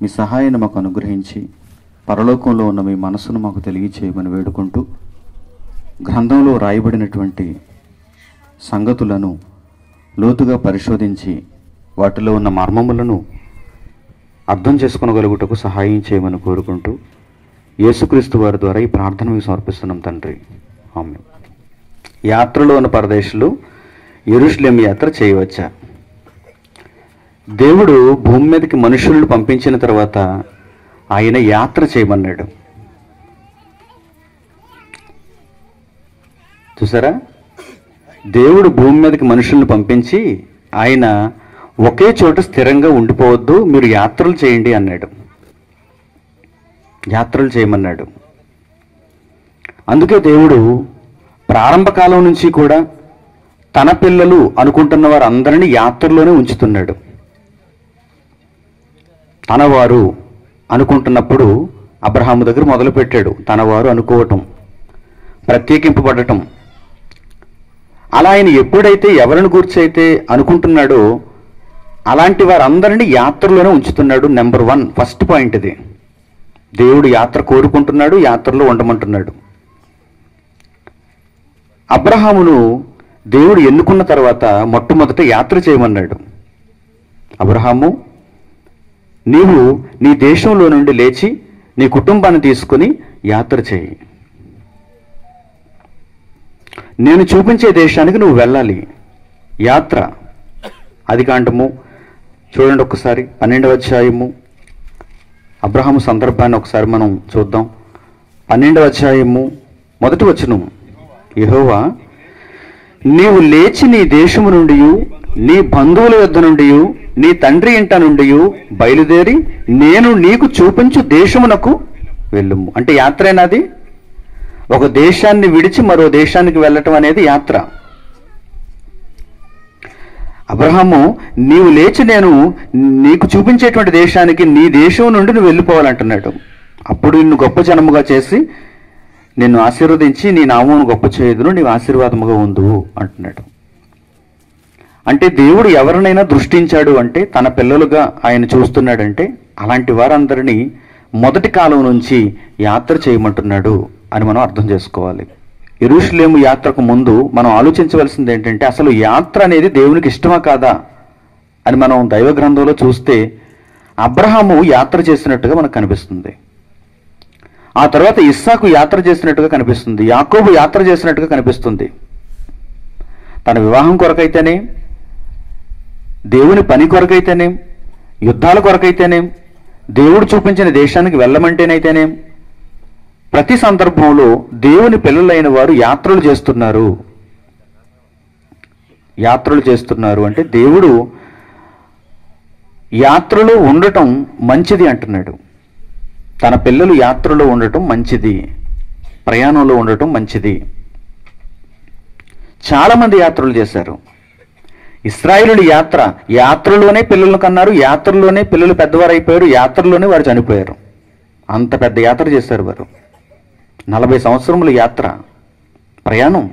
మీ సహాయాన్ని మాకు అనుగ్రహించి పరలోకంలో ఉన్న మీ మనసును మాకు తెలియచేయమని వేడుకుంటూ, గ్రంథంలో రాయబడినటువంటి సంగతులను లోతుగా పరిశోధించి వాటిలో ఉన్న మర్మములను అర్థం చేసుకొనగలుగుటకు సహాయం చేయమని కోరుకుంటూ, యేసుక్రీస్తు వారి ద్వారా ఈ ప్రార్థన మీకు సమర్పిస్తున్నాం తండ్రి, ఆమేన్. యాత్రలో ఉన్న పరదేశులు యెరూషలేము యాత్ర చేయవచ్చా? దేవుడు భూమి మీదకి మనుషులను పంపించిన తర్వాత ఆయన యాత్ర చేయమన్నాడు. చూసారా, దేవుడు భూమి మీదకి మనుషులను పంపించి ఆయన ఒకే చోట స్థిరంగా ఉండిపోవద్దు, మీరు యాత్రలు చేయండి అన్నాడు. యాత్రలు చేయమన్నాడు. అందుకే దేవుడు ప్రారంభ కాలం నుంచి కూడా తన పిల్లలు అనుకుంటున్న వారందరినీ యాత్రలోనే ఉంచుతున్నాడు. తనవారు అనుకుంటున్నప్పుడు అబ్రహాము దగ్గర మొదలుపెట్టాడు. తనవారు అనుకోవటం, ప్రత్యేకింపబడటం. అలా ఆయన ఎప్పుడైతే ఎవరిని గురించి అయితే అనుకుంటున్నాడో అలాంటి వారందరినీ యాత్రలోనే ఉంచుతున్నాడు. నెంబర్ 1 ఫస్ట్ పాయింట్ ఇది. దేవుడు యాత్ర కోరుకుంటున్నాడు, యాత్రలో ఉండమంటున్నాడు. అబ్రహామును దేవుడు ఎన్నుకున్న తర్వాత మొట్టమొదట యాత్ర చేయమన్నాడు. అబ్రహాము, నీవు నీ దేశంలో నుండి లేచి నీ కుటుంబాన్ని తీసుకుని యాత్ర చేయి. నేను చూపించే దేశానికి నువ్వు వెళ్ళాలి. యాత్ర. ఆదికాండము చూడండి ఒక్కసారి, 12వ అధ్యాయము. అబ్రహాము సందర్భాన్ని ఒకసారి మనం చూద్దాం. 12వ అధ్యాయము 1వ వచనం. యెహోవా, నీవు లేచి నీ దేశము నుండి, నీ బంధువుల యొద్ద నుండి, నీ తండ్రి ఇంట నుండి బయలుదేరి నేను నీకు చూపించు దేశమునకు వెళ్ళుము. అంటే యాత్రేనాది. ఒక దేశాన్ని విడిచి మరో దేశానికి వెళ్ళటం అనేది యాత్ర. అబ్రహాము, నీవు లేచి నేను నీకు చూపించేటువంటి దేశానికి, నీ దేశం నుండి నువ్వు వెళ్ళిపోవాలంటున్నాడు. అప్పుడు నిన్ను గొప్ప జనముగా చేసి నిన్ను ఆశీర్వదించి నీ నామమును గొప్ప చేయుదును, నీవు ఆశీర్వాదముగా ఉందువు అంటున్నాడు. అంటే దేవుడు ఎవరినైనా దృష్టించాడు అంటే తన పిల్లలుగా ఆయన చూస్తున్నాడంటే అలాంటి వారందరినీ మొదటి కాలం నుంచి యాత్ర చేయమంటున్నాడు అని మనం అర్థం చేసుకోవాలి. యెరూషలేము యాత్రకు ముందు మనం ఆలోచించవలసింది ఏంటంటే అసలు యాత్ర అనేది దేవునికి ఇష్టమా కాదా అని మనం దైవ గ్రంథంలో చూస్తే అబ్రహాము యాత్ర చేసినట్టుగా మనకు కనిపిస్తుంది. ఆ తర్వాత ఇస్సాకు యాత్ర చేసినట్టుగా కనిపిస్తుంది. యాకోబు యాత్ర చేసినట్టుగా కనిపిస్తుంది. తన వివాహం కొరకైతేనే, దేవుని పని కొరకైతేనే, యుద్ధాల కొరకైతేనే, దేవుడు చూపించిన దేశానికి వెళ్ళమంటేనైతేనే, ప్రతి సందర్భంలో దేవుని పిల్లలైన వారు యాత్రలు చేస్తున్నారు. యాత్రలు చేస్తున్నారు అంటే దేవుడు యాత్రలో ఉండటం మంచిది అంటున్నాడు. తన పిల్లలు యాత్రలో ఉండటం మంచిది, ప్రయాణంలో ఉండటం మంచిది. చాలామంది యాత్రలు చేశారు. ఇశ్రాయేలు యాత్రలోనే పిల్లలను కన్నారు, యాత్రలోనే పిల్లలు పెద్దవారు అయిపోయారు, యాత్రలోనే వారు చనిపోయారు. అంత పెద్ద యాత్ర చేశారు వారు. 40 సంవత్సరముల యాత్ర, ప్రయాణం.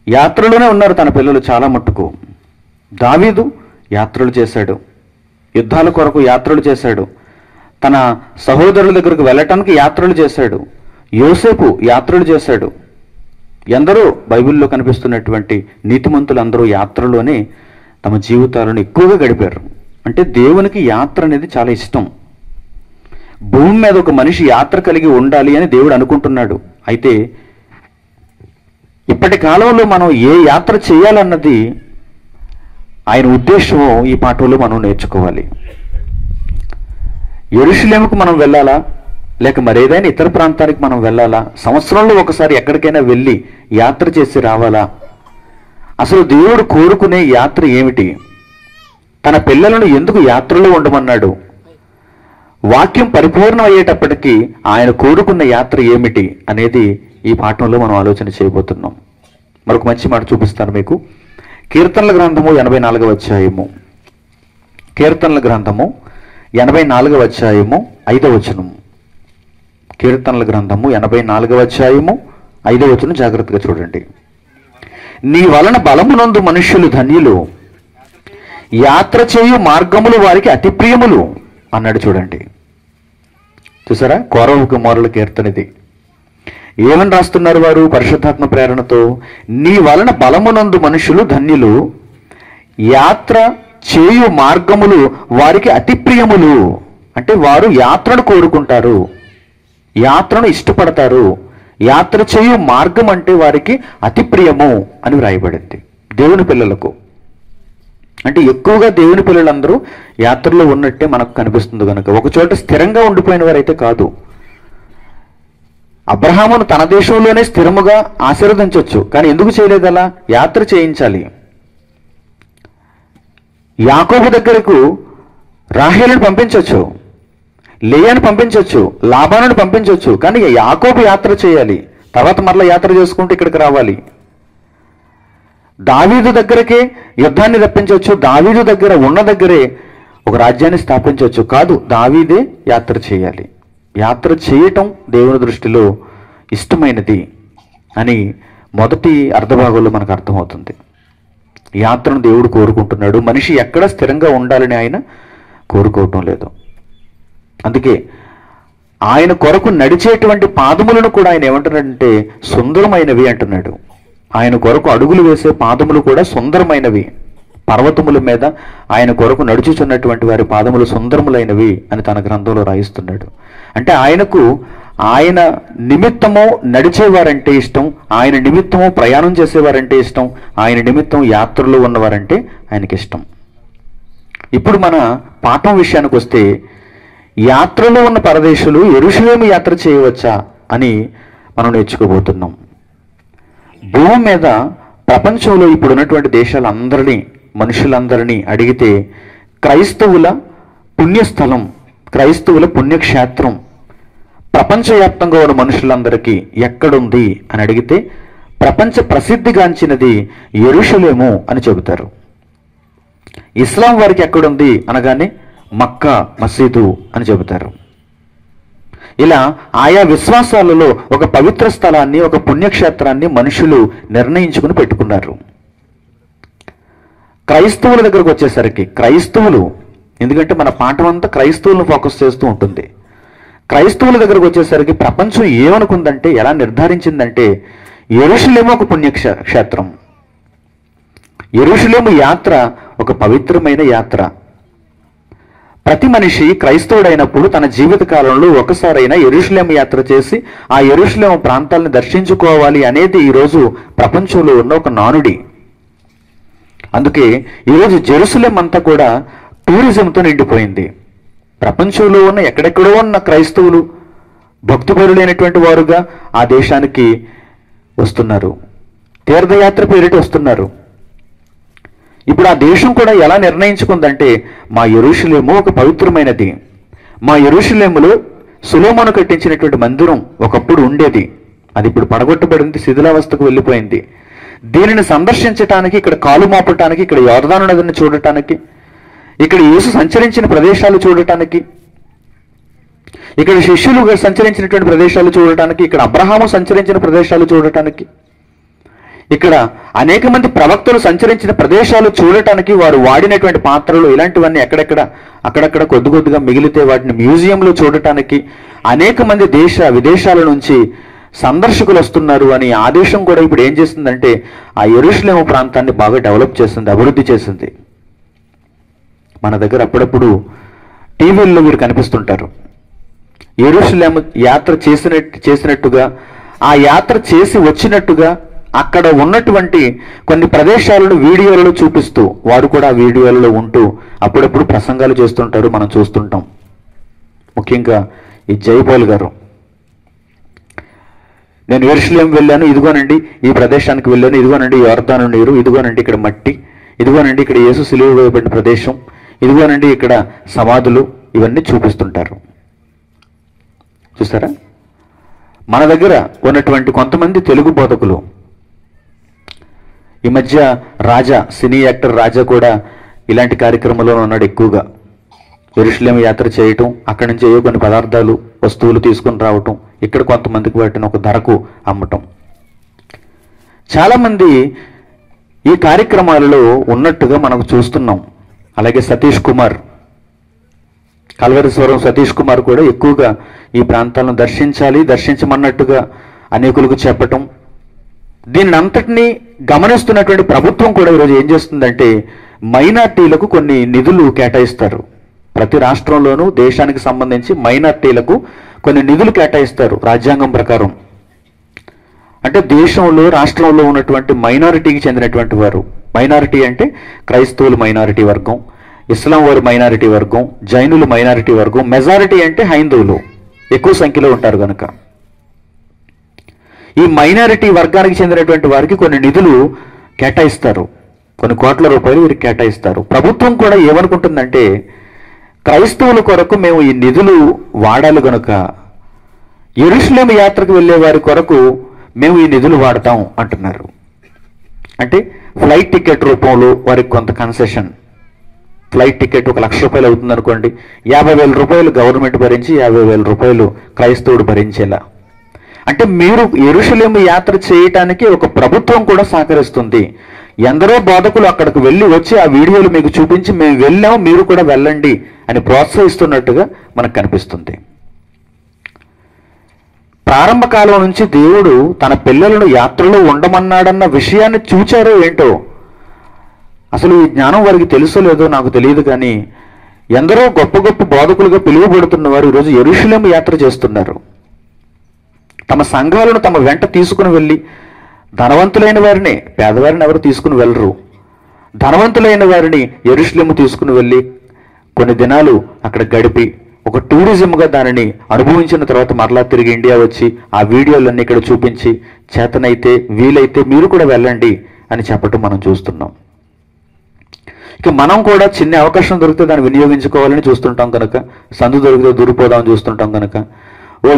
యాత్రలోనే ఉన్నారు తన పిల్లలు చాలా మట్టుకు. దావీదు యాత్రలు చేశాడు, యుద్ధాల కొరకు యాత్రలు చేశాడు, తన సహోదరుల దగ్గరకు వెళ్ళటానికి యాత్రలు చేశాడు. యోసేపు యాత్రలు చేశాడు. ఎందరో బైబిల్లో కనిపిస్తున్నటువంటి నీతిమంతులందరూ యాత్రలోనే తమ జీవితాలను ఎక్కువగా గడిపారు. అంటే దేవునికి యాత్ర అనేది చాలా ఇష్టం. భూమి మీద ఒక మనిషి యాత్ర కలిగి ఉండాలి అని దేవుడు అనుకుంటున్నాడు. అయితే ఇప్పటి కాలంలో మనం ఏ యాత్ర చేయాలన్నది ఆయన ఉద్దేశమో ఈ పాఠంలో మనం నేర్చుకోవాలి. యెరూషలేముకు మనం వెళ్ళాలా, లేక మరేదైనా ఇతర ప్రాంతానికి మనం వెళ్ళాలా? సంవత్సరంలో ఒకసారి ఎక్కడికైనా వెళ్ళి యాత్ర చేసి రావాలా? అసలు దేవుడు కోరుకునే యాత్ర ఏమిటి? తన పిల్లలను ఎందుకు యాత్రలో ఉండమన్నాడు? వాక్యం పరిపూర్ణం అయ్యేటప్పటికీ ఆయన కోరుకున్న యాత్ర ఏమిటి అనేది ఈ పాఠంలో మనం ఆలోచన చేయబోతున్నాం. మరొక మంచి మాట చూపిస్తాను మీకు. కీర్తనల గ్రంథము 84వ అధ్యాయము. కీర్తనల గ్రంథము 84వ అధ్యాయము 5వ వచనం. కీర్తనల గ్రంథము 84వ అధ్యాయము 5వ వచనం జాగ్రత్తగా చూడండి. నీ వలన బలమునందు మనుష్యులు ధన్యులు, యాత్ర చేయు మార్గములు వారికి అతి ప్రియములు అన్నాడు. చూడండి, చూసారా, కోరవ కుమారుల కీర్తన ఇది. ఏమని రాస్తున్నారు వారు పరిశుద్ధాత్మ ప్రేరణతో? నీ వలన బలమునందు మనుషులు ధన్యులు, యాత్ర చేయు మార్గములు వారికి అతి ప్రియములు. అంటే వారు యాత్రను కోరుకుంటారు, యాత్రను ఇష్టపడతారు. యాత్ర చేయు మార్గం అంటే వారికి అతి ప్రియము అని వ్రాయబడింది. దేవుని పిల్లలకు అంటే ఎక్కువగా దేవుని పిల్లలందరూ యాత్రలో ఉన్నట్టే మనకు కనిపిస్తుంది. కనుక ఒక చోట స్థిరంగా ఉండిపోయిన వారైతే కాదు. అబ్రహామును తన దేశంలోనే స్థిరముగా ఆశీర్వదించవచ్చు, కానీ ఎందుకు చేయలేదు? అలా యాత్ర చేయించాలి. యాకోబు దగ్గరకు రాహేలును పంపించవచ్చు, లేయాను పంపించవచ్చు, లాబానును పంపించవచ్చు, కానీ యాకోబు యాత్ర చేయాలి. తర్వాత మరలా యాత్ర చేసుకుంటూ ఇక్కడికి రావాలి. దావీదు దగ్గరకే యుద్ధాన్ని రప్పించవచ్చు, దావీదు దగ్గర ఉన్న దగ్గరే ఒక రాజ్యాన్ని స్థాపించవచ్చు. కాదు, దావీదే యాత్ర చేయాలి. యాత్ర చేయటం దేవుని దృష్టిలో ఇష్టమైనది అని మొదటి అర్ధభాగంలో మనకు అర్థమవుతుంది. యాత్రను దేవుడు కోరుకుంటున్నాడు. మనిషి ఎక్కడ స్థిరంగా ఉండాలని ఆయన కోరుకోవటం లేదు. అందుకే ఆయన కొరకు నడిచేటువంటి పాదములను కూడా ఆయన ఏమంటున్నాడంటే సుందరమైనవి అంటున్నాడు. ఆయన కొరకు అడుగులు వేసే పాదములు కూడా సుందరమైనవి. పర్వతముల మీద ఆయన కొరకు నడుచుచున్నటువంటి వారి పాదములు సుందరములైనవి అని తన గ్రంథంలో రాయిస్తున్నాడు. అంటే ఆయనకు ఆయన నిమిత్తము నడిచేవారంటే ఇష్టం, ఆయన నిమిత్తము ప్రయాణం చేసేవారంటే ఇష్టం, ఆయన నిమిత్తం యాత్రలో ఉన్నవారంటే ఆయనకి ఇష్టం. ఇప్పుడు మన పాఠం విషయానికి వస్తే, యాత్రలో ఉన్న పరదేశులు యెరూషలేము యాత్ర చేయవచ్చా అని మనం నేర్చుకోబోతున్నాం. భూమి మీద ప్రపంచంలో ఇప్పుడు ఉన్నటువంటి దేశాలందరినీ, మనుషులందరినీ అడిగితే క్రైస్తవుల పుణ్యస్థలం, క్రైస్తవుల పుణ్యక్షేత్రం ప్రపంచవ్యాప్తంగా ఉన్న మనుషులందరికీ ఎక్కడుంది అని అడిగితే ప్రపంచ ప్రసిద్ధిగాంచినది యెరూషలేము అని చెబుతారు. ఇస్లాం వారికి ఎక్కడుంది అనగానే మక్కా మసీదు అని చెబుతారు. ఇలా ఆయా విశ్వాసాలలో ఒక పవిత్ర స్థలాన్ని, ఒక పుణ్యక్షేత్రాన్ని మనుషులు నిర్ణయించుకుని పెట్టుకున్నారు. క్రైస్తవుల దగ్గరకు వచ్చేసరికి క్రైస్తవులు, ఎందుకంటే మన పాఠం అంతా క్రైస్తవులను ఫోకస్ చేస్తూ ఉంటుంది. క్రైస్తవుల దగ్గరకు వచ్చేసరికి ప్రపంచం ఏమనుకుందంటే, ఎలా నిర్ధారించిందంటే యెరూషలేము ఒక పుణ్యక్షేత్రం, యెరూషలేము యాత్ర ఒక పవిత్రమైన యాత్ర. ప్రతి మనిషి క్రైస్తవుడైనప్పుడు తన జీవిత కాలంలో ఒకసారైనా యెరూషలేము యాత్ర చేసి ఆ యెరూషలేము ప్రాంతాలను దర్శించుకోవాలి అనేది ఈరోజు ప్రపంచంలో ఉన్న ఒక నానుడి. అందుకే ఈరోజు జెరూసలేం అంతా కూడా టూరిజంతో నిండిపోయింది. ప్రపంచంలో ఉన్న ఎక్కడెక్కడో ఉన్న క్రైస్తవులు భక్తిపరులైనటువంటి వారుగా ఆ దేశానికి వస్తున్నారు, తీర్థయాత్ర పేరిట వస్తున్నారు. ఇప్పుడు ఆ దేశం కూడా ఎలా నిర్ణయించుకుందంటే, మా యెరూషలేము ఒక పవిత్రమైనది, మా యెరూషలేములో సొలొమోను కట్టించినటువంటి మందిరం ఒకప్పుడు ఉండేది, అది ఇప్పుడు పడగొట్టబడింది, శిథిలావస్థకు వెళ్ళిపోయింది. దీనిని సందర్శించటానికి, ఇక్కడ కాలు మోపటానికి, ఇక్కడ యోర్దాను నదిని చూడటానికి, ఇక్కడ యేసు సంచరించిన ప్రదేశాలు చూడటానికి, ఇక్కడ శిష్యులు సంచరించినటువంటి ప్రదేశాలు చూడటానికి, ఇక్కడ అబ్రహాము సంచరించిన ప్రదేశాలు చూడటానికి, ఇక్కడ అనేక మంది ప్రవక్తలు సంచరించిన ప్రదేశాలు చూడటానికి, వారు వాడినటువంటి పాత్రలు ఇలాంటివన్నీ అక్కడక్కడ కొద్ది కొద్దిగా మిగిలితే వాటిని మ్యూజియంలో చూడటానికి అనేక మంది దేశ విదేశాల నుంచి సందర్శకులు వస్తున్నారు అని ఆ దేశం కూడా ఇప్పుడు ఏం చేస్తుందంటే ఆ యెరూషలేము ప్రాంతాన్ని బాగా డెవలప్ చేసింది, అభివృద్ధి చేసింది. మన దగ్గర అప్పుడప్పుడు టీవీల్లో మీరు కనిపిస్తుంటారు. యెరూషలేము యాత్ర చేసినట్టుగా, ఆ యాత్ర చేసి వచ్చినట్టుగా అక్కడ ఉన్నటువంటి కొన్ని ప్రదేశాలను వీడియోలలో చూపిస్తూ, వారు కూడా వీడియోలలో ఉంటూ అప్పుడప్పుడు ప్రసంగాలు చేస్తుంటారు, మనం చూస్తుంటాం. ముఖ్యంగా ఈ జైపాల్ గారు, నేను యెరూషలేం వెళ్ళాను, ఇదిగోనండి ఈ ప్రదేశానికి వెళ్ళాను, ఇదిగోనండి యోర్దాను నీరు, ఇదిగోనండి ఇక్కడ మట్టి, ఇదిగోనండి ఇక్కడ యేసు సిలువ వేయబడిన ప్రదేశం, ఇదిగోనండి ఇక్కడ సమాధులు, ఇవన్నీ చూపిస్తుంటారు. చూసారా? మన దగ్గర ఉన్నటువంటి కొంతమంది తెలుగు బోధకులు, ఈ మధ్య రాజా, సినీ యాక్టర్ రాజా కూడా ఇలాంటి కార్యక్రమంలో ఉన్నాడు. ఎక్కువగా యెరూషలేము యాత్ర చేయటం, అక్కడి నుంచి ఏవో కొన్ని పదార్థాలు, వస్తువులు తీసుకుని రావటం, ఇక్కడ కొంతమందికి వాటిని ఒక ధరకు అమ్మటం. చాలామంది ఈ కార్యక్రమాలలో ఉన్నట్టుగా మనకు చూస్తున్నాం. అలాగే సతీష్ కుమార్, కల్వరీశ్వరం సతీష్ కుమార్ కూడా ఎక్కువగా ఈ ప్రాంతాలను దర్శించమన్నట్టుగా అనేకులకు చెప్పటం. దీన్ని అంతటినీ గమనిస్తున్నటువంటి ప్రభుత్వం కూడా ఈరోజు ఏం చేస్తుందంటే మైనార్టీలకు కొన్ని నిధులు కేటాయిస్తారు. ప్రతి రాష్ట్రంలోనూ దేశానికి సంబంధించి మైనార్టీలకు కొన్ని నిధులు కేటాయిస్తారు రాజ్యాంగం ప్రకారం. అంటే దేశంలో రాష్ట్రంలో ఉన్నటువంటి మైనారిటీకి చెందినటువంటి వారు, మైనారిటీ అంటే క్రైస్తవులు మైనారిటీ వర్గం, ఇస్లాం వారు మైనారిటీ వర్గం, జైనులు మైనారిటీ వర్గం, మెజారిటీ అంటే హైందువులు ఎక్కువ సంఖ్యలో ఉంటారు కనుక ఈ మైనారిటీ వర్గానికి చెందినటువంటి వారికి కొన్ని నిధులు కేటాయిస్తారు, కొన్ని కోట్ల రూపాయలు వీరికి కేటాయిస్తారు. ప్రభుత్వం కూడా ఏమనుకుంటుందంటే క్రైస్తవుల కొరకు మేము ఈ నిధులు వాడాలి కనుక యెరూషలేము యాత్రకు వెళ్ళే వారి కొరకు మేము ఈ నిధులు వాడతాం అంటున్నారు. అంటే ఫ్లైట్ టికెట్ రూపంలో వారికి కొంత కన్సెషన్, ఫ్లైట్ టికెట్ 1 లక్ష రూపాయలు అవుతుంది అనుకోండి, 50,000 రూపాయలు గవర్నమెంట్ భరించి 50,000 రూపాయలు క్రైస్తవుడు భరించేలా. అంటే మీరు యెరూషలేము యాత్ర చేయటానికి ఒక ప్రభుత్వం కూడా సహకరిస్తుంది. ఎందరో బోధకులు అక్కడికి వెళ్ళి వచ్చి ఆ వీడియోలు మీకు చూపించి మేము వెళ్ళాం మీరు కూడా వెళ్ళండి అని ప్రోత్సహిస్తున్నట్టుగా మనకు కనిపిస్తుంది. ప్రారంభ కాలం నుంచి దేవుడు తన పిల్లలను యాత్రలో ఉండమన్నాడన్న విషయాన్ని చూచారో ఏంటో, అసలు ఈ జ్ఞానం వారికి తెలుసో లేదో నాకు తెలియదు, కానీ ఎందరో గొప్ప గొప్ప బోధకులుగా పిలువబడుతున్న వారు ఈరోజు యెరూషలేము యాత్ర చేస్తున్నారు. తమ సంఘాలను తమ వెంట తీసుకుని వెళ్ళి, ధనవంతులైన వారిని, పేదవారిని ఎవరు తీసుకుని వెళ్ళరు, ధనవంతులైన వారిని యెరూషలేము తీసుకుని వెళ్ళి కొన్ని దినాలు అక్కడ గడిపి ఒక టూరిజంగా దానిని అనుభవించిన తర్వాత మరలా తిరిగి ఇండియా వచ్చి ఆ వీడియోలన్నీ ఇక్కడ చూపించి చేతనైతే వీలైతే మీరు కూడా వెళ్ళండి అని చెప్పటం మనం చూస్తున్నాం. ఇక మనం కూడా చిన్న అవకాశం దొరికితే దాన్ని వినియోగించుకోవాలని చూస్తుంటాం కనుక, సందు దొరికితే దూరిపోదామని చూస్తుంటాం కనుక,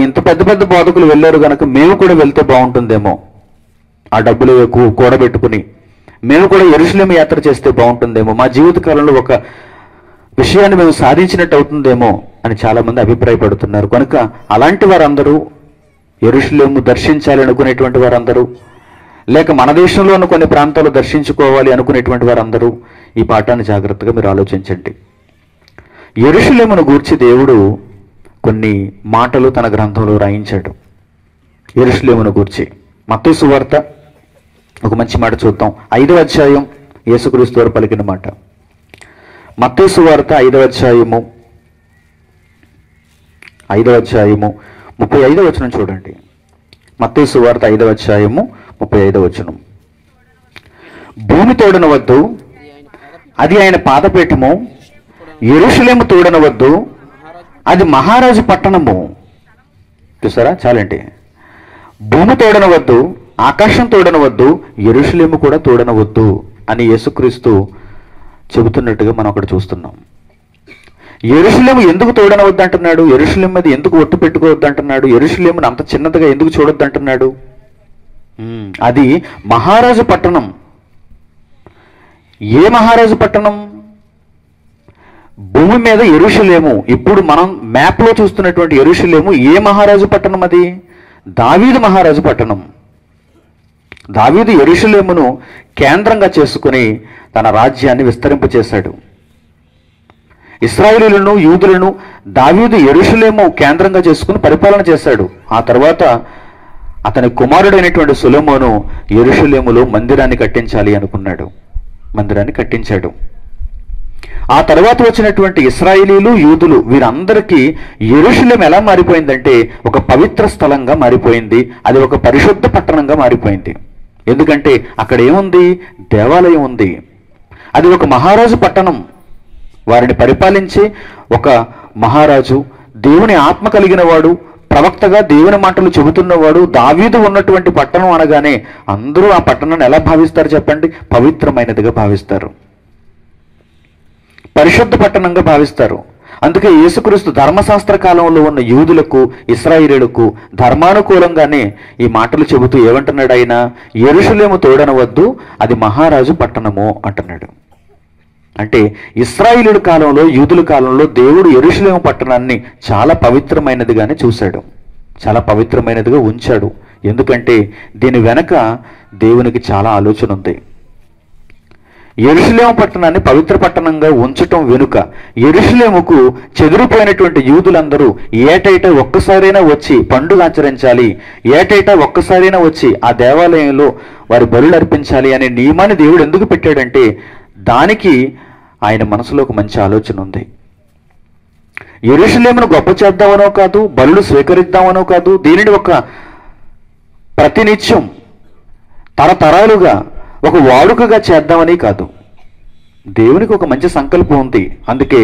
ఇంత పెద్ద పెద్ద బోధకులు వెళ్ళారు కనుక మేము కూడా వెళ్తే బాగుంటుందేమో, ఆ డబ్బులు కూడబెట్టుకుని మేము కూడా యెరూషలేము యాత్ర చేస్తే బాగుంటుందేమో, మా జీవితకాలంలో ఒక విషయాన్ని మేము సాధించినట్టు అవుతుందేమో అని చాలామంది అభిప్రాయపడుతున్నారు. కనుక అలాంటి వారందరూ, యెరూషలేము దర్శించాలి అనుకునేటువంటి వారందరూ, లేక మన దేశంలో ఉన్న కొన్ని ప్రాంతాలు దర్శించుకోవాలి అనుకునేటువంటి వారందరూ ఈ పాఠాన్ని జాగ్రత్తగా మీరు ఆలోచించండి. యెరూషలేమును గూర్చి దేవుడు కొన్ని మాటలు తన గ్రంథంలో రాయించాడు. యెరూషలేమును గూర్చి మత్తయి సువార్త ఒక మంచి మాట చూద్దాం. 5వ అధ్యాయం యేసుక్రీస్తు వారు పలికిన మాట. మత్తయి సువార్త 5వ అధ్యాయము 35వ వచనం చూడండి. మత్తయి సువార్త 5వ అధ్యాయము 35వ వచనం. భూమి తోడనవద్దు, అది ఆయన పాదపీఠము, యెరూషలేము తోడనవద్దు, అది మహారాజు పట్టణము. చూసారా, చాలండి. భూమి తోడనవద్దు, ఆకాశం తోడనవద్దు, యెరూషలేము కూడా తోడనవద్దు అని యేసుక్రీస్తు చెబుతున్నట్టుగా మనం అక్కడ చూస్తున్నాం. యెరూషలేము ఎందుకు తోడనవద్దు అంటున్నాడు? యెరూషలేము మీద ఎందుకు ఒట్టు పెట్టుకోవద్దు అంటున్నాడు? యెరూషలేమును అంత చిన్నదిగా ఎందుకు చూడొద్దు అంటున్నాడు? అది మహారాజు పట్టణం. ఏ మహారాజు పట్టణం? భూమి మీద యెరూషలేము, ఇప్పుడు మనం మ్యాప్లో చూస్తున్నటువంటి యెరూషలేము ఏ మహారాజు పట్టణం? అది దావీదు మహారాజు పట్టణం. దావీదు యెరూషలేమును కేంద్రంగా చేసుకుని తన రాజ్యాన్ని విస్తరింపచేశాడు. ఇశ్రాయేలీయులను, యూదులను దావీదు యెరూషలేము కేంద్రంగా చేసుకుని పరిపాలన చేశాడు. ఆ తర్వాత అతని కుమారుడైనటువంటి సొలొమోను యెరూషలేములో మందిరాన్ని కట్టించాలి అనుకున్నాడు, మందిరాన్ని కట్టించాడు. ఆ తర్వాత వచ్చినటువంటి ఇశ్రాయేలీయులు, యూదులు వీరందరికీ యెరూషలేము ఎలా మారిపోయిందంటే ఒక పవిత్ర స్థలంగా మారిపోయింది. అది ఒక పరిశుద్ధ పట్టణంగా మారిపోయింది. ఎందుకంటే అక్కడ ఏముంది? దేవాలయం ఉంది. అది ఒక మహారాజు పట్టణం. వారిని పరిపాలించే ఒక మహారాజు, దేవుని ఆత్మ కలిగిన వాడు, ప్రవక్తగా దేవుని మాటలు చెబుతున్నవాడు దావీదు ఉన్నటువంటి పట్టణం అనగానే అందరూ ఆ పట్టణాన్ని ఎలా భావిస్తారు చెప్పండి? పవిత్రమైనదిగా భావిస్తారు, పరిశుద్ధ పట్టణంగా భావిస్తారు. అందుకే యేసుక్రీస్తు ధర్మశాస్త్ర కాలంలో ఉన్న యూదులకు, ఇశ్రాయేలీయులకు ధర్మానుకూలంగానే ఈ మాటలు చెబుతూ ఏమంటున్నాడు ఆయన? యెరూషలేము తోడనవద్దు, అది మహారాజు పట్టణము అంటున్నాడు. అంటే ఇశ్రాయేలీయుల కాలంలో, యూదుల కాలంలో దేవుడు యెరూషలేము పట్టణాన్ని చాలా పవిత్రమైనదిగానే చూశాడు, చాలా పవిత్రమైనదిగా ఉంచాడు. ఎందుకంటే దీని వెనక దేవునికి చాలా ఆలోచన ఉంది. యెరూషలేము పట్టణాన్ని పవిత్ర పట్టణంగా ఉంచటం వెనుక యెరూషలేముకు చెదిరిపోయినటువంటి యూదులందరూ ఏటైటా ఒక్కసారైనా వచ్చి పండుగ ఆచరించాలి, ఏటైటా ఒక్కసారైనా వచ్చి ఆ దేవాలయంలో వారి బలులు అర్పించాలి అనే నియమాన్ని దేవుడు ఎందుకు పెట్టాడంటే దానికి ఆయన మనసులో ఒక మంచి ఆలోచన ఉంది. యెరూషలేమును గొప్ప చేద్దామనో కాదు, బలులు స్వీకరిద్దామనో కాదు, దీనిని ఒక ప్రతినిత్యం తరతరాలుగా ఒక వాడుకగా చేద్దామని కాదు. దేవునికి ఒక మంచి సంకల్పం ఉంది. అందుకే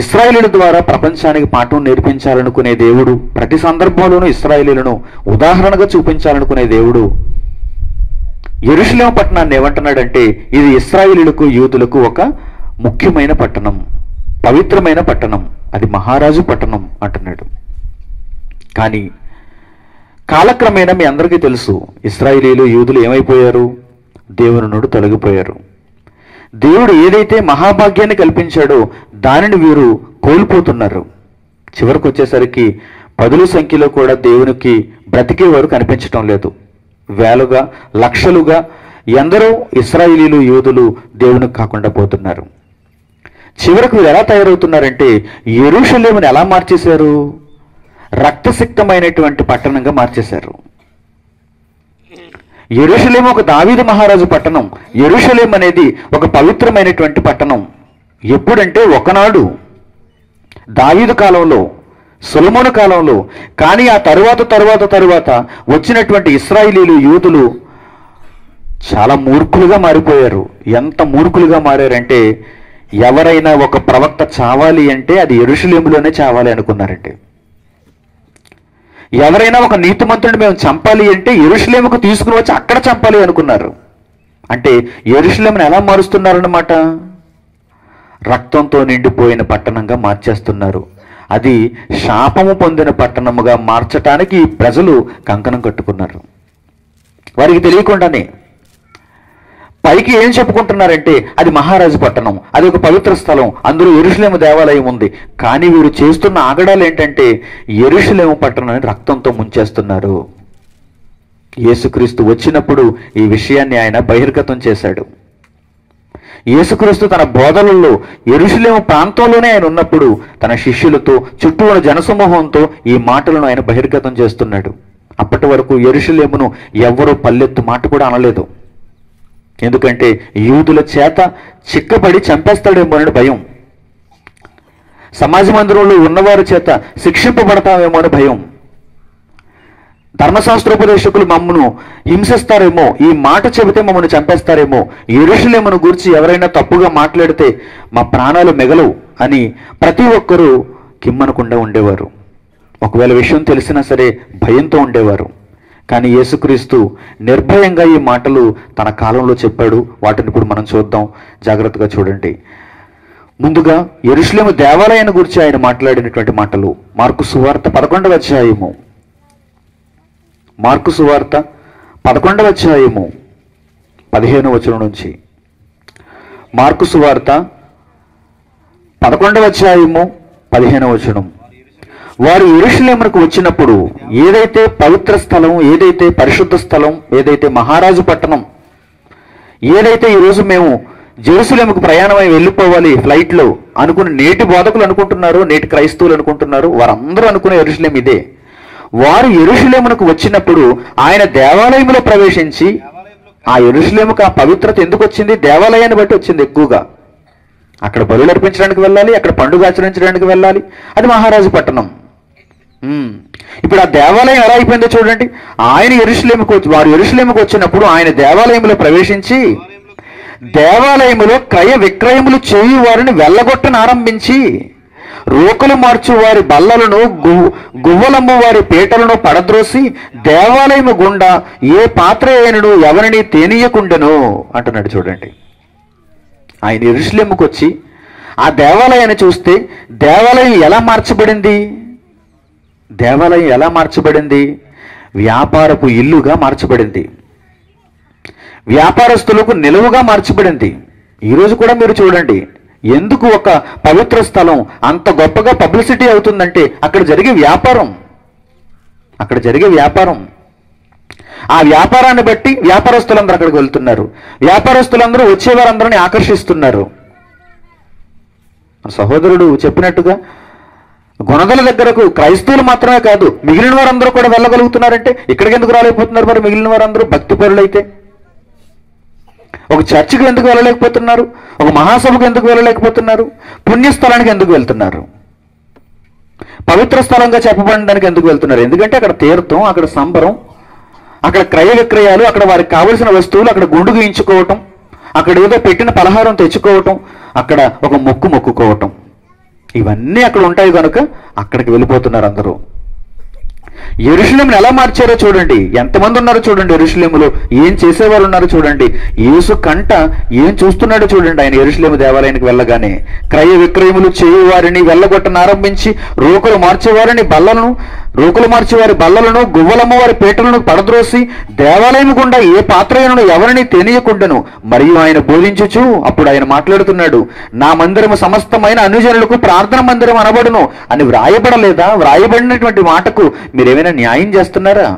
ఇశ్రాయేలీయుల ద్వారా ప్రపంచానికి పాఠం నేర్పించాలనుకునే దేవుడు, ప్రతి సందర్భంలోనూ ఇశ్రాయేలీయులను ఉదాహరణగా చూపించాలనుకునే దేవుడు యెరూషలేము పట్టణాన్ని ఏమంటున్నాడంటే ఇది ఇశ్రాయేలీయులకు యూదులకు ఒక ముఖ్యమైన పట్టణం, పవిత్రమైన పట్టణం, అది మహారాజు పట్టణం అంటున్నాడు. కానీ కాలక్రమేణా మీ అందరికీ తెలుసు, ఇశ్రాయేలీయులు యూదులు ఏమైపోయారు? దేవుని నుండి తొలగిపోయారు. దేవుడు ఏదైతే మహాభాగ్యాన్ని కల్పించాడో దానిని వీరు కోల్పోతున్నారు. చివరికి వచ్చేసరికి పదుల సంఖ్యలో కూడా దేవునికి బ్రతికేవారు కనిపించటం లేదు. వేలుగా, లక్షలుగా ఎందరో ఇశ్రాయేలీయులు యూదులు దేవునికి కాకుండా పోతున్నారు. చివరకు వీరు ఎలా తయారవుతున్నారంటే యెరూషలేమును ఎలా మార్చేశారు? రక్తసిక్తమైనటువంటి పట్టణంగా మార్చేశారు. యెరూషలేము ఒక దావీదు మహారాజు పట్టణం. యెరూషలేము అనేది ఒక పవిత్రమైనటువంటి పట్టణం. ఎప్పుడంటే ఒకనాడు దావీదు కాలంలో, సొలొమోను కాలంలో. కానీ ఆ తరువాత వచ్చినటువంటి ఇశ్రాయేలీయులు యూదులు చాలా మూర్ఖులుగా మారిపోయారు. ఎంత మూర్ఖులుగా మారారంటే ఎవరైనా ఒక ప్రవక్త చావాలి అంటే అది యెరూషలేములోనే చావాలి అనుకున్నారంటే, ఎవరైనా ఒక నీతిమంతుడిని మేము చంపాలి అంటే యెరూషలేముకు తీసుకుని వచ్చి అక్కడ చంపాలి అనుకున్నారు. అంటే యెరూషలేమును ఎలా మారుస్తున్నారన్నమాట? రక్తంతో నిండిపోయిన పట్టణంగా మార్చేస్తున్నారు. అది శాపము పొందిన పట్టణముగా మార్చటానికి ప్రజలు కంకణం కట్టుకున్నారు. వారికి తెలియకుండానే పైకి ఏం చెప్పుకుంటున్నారంటే అది మహారాజు పట్టణం, అది ఒక పవిత్ర స్థలం, అందులో యెరూషలేము దేవాలయం ఉంది. కానీ వీరు చేస్తున్న ఆగడాలు ఏంటంటే యెరూషలేము పట్టణాన్ని రక్తంతో ముంచేస్తున్నారు. యేసుక్రీస్తు వచ్చినప్పుడు ఈ విషయాన్ని ఆయన బహిర్గతం చేశాడు. యేసుక్రీస్తు తన బోధనల్లో యెరూషలేము ప్రాంతంలోనే ఆయన ఉన్నప్పుడు తన శిష్యులతో, చుట్టూ ఉన్న జనసమూహంతో ఈ మాటలను ఆయన బహిర్గతం చేస్తున్నాడు. అప్పటి వరకు యెరూషలేమును ఎవరూ పల్లెత్తు మాట కూడా అనలేదు. ఎందుకంటే యూదుల చేత చిక్కబడి చంపేస్తాడేమో అని భయం, సమాజ మందిరంలో ఉన్నవారి చేత శిక్షింపబడతామేమో అని భయం, ధర్మశాస్త్రోపదేశకులు మమ్మను హింసిస్తారేమో, ఈ మాట చెబితే మమ్మల్ని చంపేస్తారేమో, యెరూషలేమును గూర్చి ఎవరైనా తప్పుగా మాట్లాడితే మా ప్రాణాలు మిగలవు అని ప్రతి ఒక్కరూ కిమ్మనకుండా ఉండేవారు. ఒకవేళ విషయం తెలిసినా సరే భయంతో ఉండేవారు. కానీ యేసుక్రీస్తు నిర్భయంగా ఈ మాటలు తన కాలంలో చెప్పాడు. వాటిని ఇప్పుడు మనం చూద్దాం, జాగ్రత్తగా చూడండి. ముందుగా యెరూషలేము దేవాలయాన్ని గురించి ఆయన మాట్లాడినటువంటి మాటలు మార్కు సువార్త 11వ అధ్యాయము, మార్కు సువార్త 11వ అధ్యాయము 15వ వచనం నుంచి. మార్కు సువార్త 11వ అధ్యాయము 15వ వచనం. వారు యెరూషలేమునకు వచ్చినప్పుడు ఏదైతే పవిత్ర స్థలం, ఏదైతే పరిశుద్ధ స్థలం, ఏదైతే మహారాజు పట్టణం, ఏదైతే ఈరోజు మేము జెరూసలేముకు ప్రయాణమై వెళ్ళిపోవాలి ఫ్లైట్లో అనుకుని నేటి బోధకులు అనుకుంటున్నారు, నేటి క్రైస్తవులు అనుకుంటున్నారు, వారందరూ అనుకునే యెరూషలేము ఇదే. వారు యెరూషలేమునకు వచ్చినప్పుడు ఆయన దేవాలయంలో ప్రవేశించి, ఆ యెరూషలేముకు ఆ పవిత్రత ఎందుకు వచ్చింది? దేవాలయాన్ని బట్టి వచ్చింది. ఎక్కువగా అక్కడ బలులు అర్పించడానికి వెళ్ళాలి, అక్కడ పండుగ ఆచరించడానికి వెళ్ళాలి, అది మహారాజు పట్టణం. ఇప్పుడు ఆ దేవాలయం ఎలా అయిపోయిందో చూడండి. ఆయన వారు యెరూషలేముకు వచ్చినప్పుడు ఆయన దేవాలయంలో ప్రవేశించి దేవాలయములో క్రయ విక్రయములు చేయు వారిని వెళ్ళగొట్టను ఆరంభించి, రోకలు మార్చు వారి బల్లలను, గువ్వలమ్ము వారి పీటలను పడద్రోసి దేవాలయము గుండా ఏ పాత్ర అయినను ఎవరిని తేనీయకుండెను అంటున్నాడు. చూడండి, ఆయన యెరూషలేముకు వచ్చి ఆ దేవాలయాన్ని చూస్తే దేవాలయం ఎలా మార్చబడింది? దేవాలయం ఎలా మార్చబడింది? వ్యాపారపు ఇల్లుగా మార్చబడింది, వ్యాపారస్తులకు నిలువుగా మార్చబడింది. ఈరోజు కూడా మీరు చూడండి, ఎందుకు ఒక పవిత్ర స్థలం అంత గొప్పగా పబ్లిసిటీ అవుతుందంటే అక్కడ జరిగే వ్యాపారం, ఆ వ్యాపారాన్ని బట్టి వ్యాపారస్తులందరూ అక్కడికి వెళ్తున్నారు. వ్యాపారస్తులందరూ వచ్చేవారందరినీ ఆకర్షిస్తున్నారు. సహోదరుడు చెప్పినట్టుగా గుణదల దగ్గరకు క్రైస్తవులు మాత్రమే కాదు, మిగిలిన వారందరూ కూడా వెళ్ళగలుగుతున్నారంటే ఇక్కడికి ఎందుకు రాలేకపోతున్నారు? మరి మిగిలిన వారందరూ భక్తి పరులైతే ఒక చర్చికి ఎందుకు వెళ్ళలేకపోతున్నారు? ఒక మహాసభకు ఎందుకు వెళ్ళలేకపోతున్నారు? పుణ్యస్థలానికి ఎందుకు వెళ్తున్నారు? పవిత్ర స్థలంగా చెప్పబడడానికి ఎందుకు వెళ్తున్నారు? ఎందుకంటే అక్కడ తీర్థం, అక్కడ సంబరం, అక్కడ క్రయ విక్రయాలు, అక్కడ వారికి కావలసిన వస్తువులు, అక్కడ గుండు గీయించుకోవటం, అక్కడ ఏదో పెట్టిన పలహారం తెచ్చుకోవటం, అక్కడ ఒక మొక్కుకోవటం, ఇవన్నీ అక్కడ ఉంటాయి కనుక అక్కడికి వెళ్ళిపోతున్నారు అందరూ. యెరూషలేమును ఎలా మార్చారో చూడండి. ఎంతమంది ఉన్నారో చూడండి యెరూషలేములో. ఏం చేసేవారు ఉన్నారో చూడండి. యేసు కంట ఏం చూస్తున్నాడో చూడండి. ఆయన యెరూషలేము దేవాలయానికి వెళ్ళగానే క్రయ విక్రయములు చేయువారిని వెళ్ళగొట్టనారంభించి రోకలు మార్చేవారిని బల్లలను గువ్వలమ్మ వారి పీటలను పడద్రోసి దేవాలయం గుండా ఏ పాత్రను ఎవరిని తెలియకుండాను. మరియు ఆయన బోధించుచు అప్పుడు ఆయన మాట్లాడుతున్నాడు, నా మందిరము సమస్తమైన అన్యజనులకు ప్రార్థన మందిరం అనబడును అని వ్రాయబడలేదా? వ్రాయబడినటువంటి మాటకు మీరేమైనా న్యాయం చేస్తున్నారా?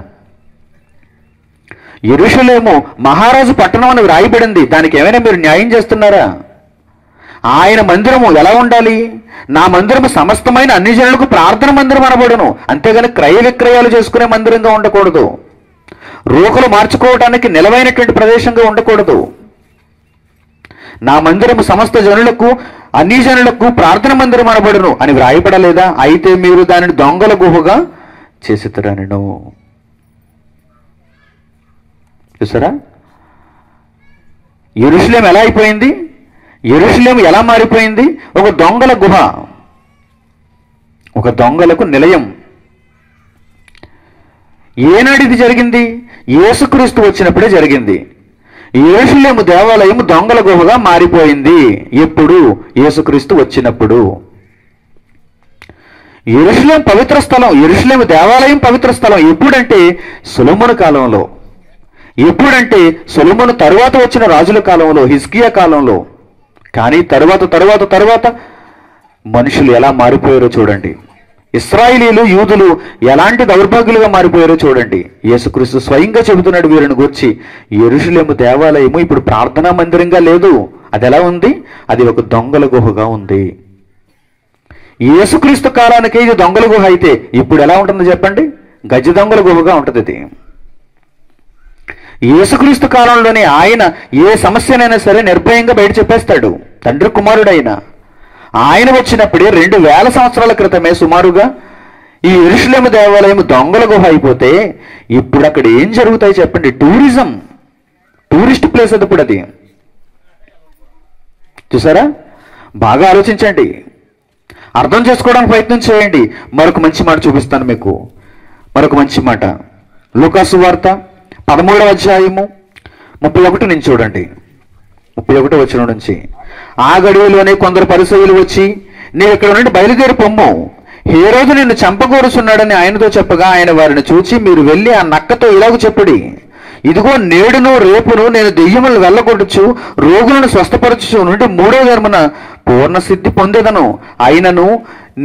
యెరూషలేము మహారాజు పట్టణం అని వ్రాయబడింది, దానికి ఏమైనా మీరు న్యాయం చేస్తున్నారా? ఆయన మందిరము ఎలా ఉండాలి? నా మందిరము సమస్తమైన అన్ని జనులకు ప్రార్థన మందిరం అనబడును, అంతేగాని క్రయ విక్రయాలు చేసుకునే మందిరంగా ఉండకూడదు. రోకలు మార్చుకోవడానికి నిలవైనటువంటి ప్రదేశంగా ఉండకూడదు. నా మందిరము సమస్త జనులకు అన్ని జనులకు ప్రార్థన మందిరం అనబడును అని వ్రాయబడలేదా? అయితే మీరు దానిని దొంగల గుహగా చేసిద్దరనెను. చూసారా యెరూషలేము ఎలా అయిపోయింది? యెరూషలేము ఎలా మారిపోయింది? ఒక దొంగల గుహ, ఒక దొంగలకు నిలయం. ఏనాడు ఇది జరిగింది? యేసుక్రీస్తు వచ్చినప్పుడే జరిగింది. యెరూషలేము దేవాలయం దొంగల గుహగా మారిపోయింది. ఎప్పుడు? యేసుక్రీస్తు వచ్చినప్పుడు. యెరూషలేము పవిత్ర స్థలం, యెరూషలేము దేవాలయం పవిత్ర స్థలం. ఎప్పుడంటే సొలొమోను కాలంలో. ఎప్పుడంటే సొలొమోను తరువాత వచ్చిన రాజుల కాలంలో, హిజ్కియా కాలంలో. కానీ తరువాత మనుషులు ఎలా మారిపోయారో చూడండి. ఇశ్రాయేలీలు, యూదులు ఎలాంటి దౌర్భాగ్యులుగా మారిపోయారో చూడండి. యేసుక్రీస్తు స్వయంగా చెబుతున్నాడు వీరిని గురించి. యెరూషలేము దేవాలయము ఇప్పుడు ప్రార్థనా మందిరంగా లేదు. అది ఎలా ఉంది? అది ఒక దొంగల గుహగా ఉంది. యేసుక్రీస్తు కాలానికి ఇది దొంగల గుహ అయితే ఇప్పుడు ఎలా ఉంటుంది చెప్పండి? గజ దొంగల గుహగా ఉంటుంది ఇది. యేసుక్రీస్తు కాలంలోనే ఆయన ఏ సమస్యనైనా సరే నిర్భయంగా బయట చెప్పేస్తాడు. తండ్రి కుమారుడైన ఆయన వచ్చినప్పుడే 2000 సంవత్సరాల క్రితమే సుమారుగా ఈ యెరూషలేము దేవాలయం దొంగల గుహ అయిపోతే ఇప్పుడు అక్కడ ఏం జరుగుతాయి చెప్పండి? టూరిస్ట్ ప్లేస్ అది. ఇప్పుడు అది చూసారా? బాగా ఆలోచించండి, అర్థం చేసుకోవడానికి ప్రయత్నం చేయండి. మరొక మంచి మాట చూపిస్తాను మీకు. మరొక మంచి మాట లూకాసు వార్త 13వ అధ్యాయము 31 నుంచి చూడండి. 31వ వచనం నుంచి. ఆ గడియలోనే కొందరు పరిసయ్యులు వచ్చి, నీవు ఇక్కడ నుండి బయలుదేరి పొమ్ము, హేరోదు నిన్ను చంపగోరుచున్నాడని ఆయనతో చెప్పగా ఆయన వారిని చూచి, మీరు వెళ్ళి ఆ నక్కతో ఇలాగ చెప్పుడి, ఇదిగో నేడును రేపును నేను దెయ్యములను వెళ్ళగొట్టుచు రోగులను స్వస్థపరచుచు నుండి 3వ దినమున పూర్ణ సిద్ధి పొందేదను. అయినను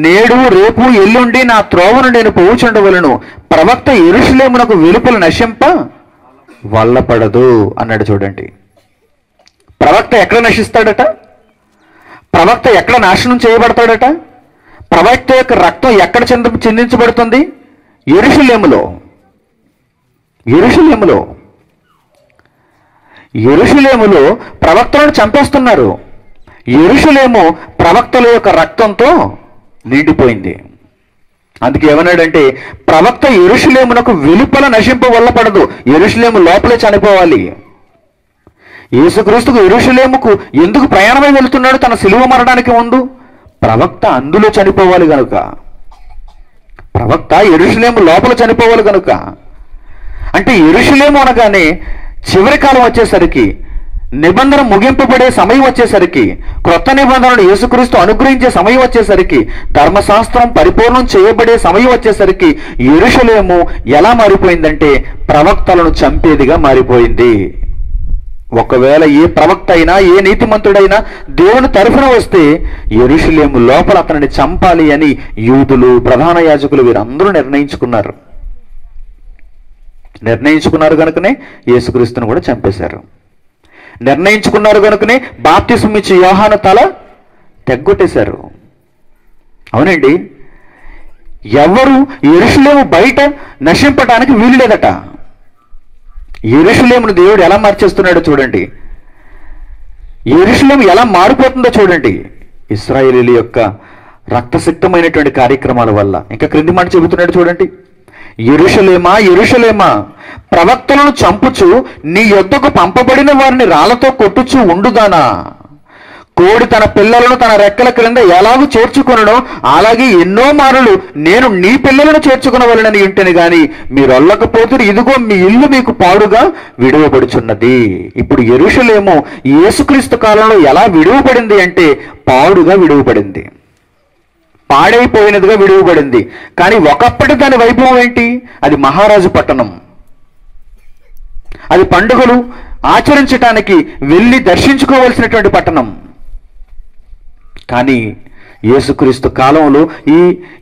నేడు రేపు ఎల్లుండి నా త్రోవను నేను పోవుచుండవలను. ప్రవక్త యెరూషలేమునకు వెలుపల నశింప వల్లపడదు అన్నాడు. చూడండి, ప్రవక్త ఎక్కడ నశిస్తాడట? ప్రవక్త ఎక్కడ నాశనం చేయబడతాడట? ప్రవక్త యొక్క రక్తం ఎక్కడ చిందించబడుతుంది? యెరూషలేములో. యెరూషలేములో ప్రవక్తలను చంపేస్తున్నారు. యెరూషలేము ప్రవక్తల యొక్క రక్తంతో నిండిపోయింది. అందుకే ఏమన్నాడంటే, ప్రవక్త యెరూషలేమునకు వెలుపల నశింప వల్లపడదు, యెరూషలేము లోపలే చనిపోవాలి. యేసుక్రీస్తుకు యెరూషలేముకు ఎందుకు ప్రయాణమై వెళుతున్నాడు? తన సిలువ మరణానికి ముందు ప్రవక్త అందులో చనిపోవాలి గనుక. ప్రవక్త యెరూషలేము లోపల చనిపోవాలి గనుక. అంటే యెరూషలేము అనగానే చివరి కాలం వచ్చేసరికి, నిబంధన ముగింపబడే సమయం వచ్చేసరికి, క్రొత్త నిబంధనను యేసుక్రీస్తు అనుగ్రహించే సమయం వచ్చేసరికి, ధర్మశాస్త్రం పరిపూర్ణం చేయబడే సమయం వచ్చేసరికి యెరూషలేము ఎలా మారిపోయిందంటే ప్రవక్తలను చంపేదిగా మారిపోయింది. ఒకవేళ ఏ ప్రవక్త అయినా, ఏ నీతిమంతుడైనా దేవుని తరఫున వస్తే యెరూషలేము లోపల అతనిని చంపాలి అని యూదులు, ప్రధాన యాజకులు వీరందరూ నిర్ణయించుకున్నారు. నిర్ణయించుకున్నారు కనుకనే యేసుక్రీస్తుని కూడా చంపేశారు. నిర్ణయించుకున్నారు కనుకనే బాప్తిసం ఇచ్చి యోహాను తల తెగ్గొట్టేశారు. అవునండి, ఎవరు యెరూషలేము బయట నశింపటానికి వీలు లేదట. యెరూషలేమును దేవుడు ఎలా మార్చేస్తున్నాడో చూడండి. యెరూషలేము ఎలా మారిపోతుందో చూడండి. ఇశ్రాయేలీయుల యొక్క రక్తసిక్తమైనటువంటి కార్యక్రమాల వల్ల. ఇంకా క్రింది మాట చెబుతున్నాడు చూడండి. యెరూషలేమా యెరూషలేమా, ప్రవక్తలను చంపుచు నీ యొద్దకు పంపబడిన వారిని రాళ్లతో కొట్టుచు ఉండుదానా? కోడి తన పిల్లలను తన రెక్కల క్రింద ఎలాగూ చేర్చుకొనడో అలాగే ఎన్నో మారులు నేను నీ పిల్లలను చేర్చుకునవలనని ఇంటిని గాని మీరు అల్లకపోతురు, ఇదిగో మీ ఇల్లు మీకు పాడుగా విడువబడుచున్నది. ఇప్పుడు యెరూషలేము యేసుక్రీస్తు కాలంలో ఎలా విడువబడింది అంటే పాడుగా విడువబడింది, పాడైపోయినదిగా విడువబడింది. కానీ ఒకప్పటి దాని వైభవం ఏంటి? అది మహారాజు పట్టణం, అది పండుగలు ఆచరించటానికి వెళ్ళి దర్శించుకోవలసినటువంటి పట్టణం. కానీ యేసుక్రీస్తు కాలంలో ఈ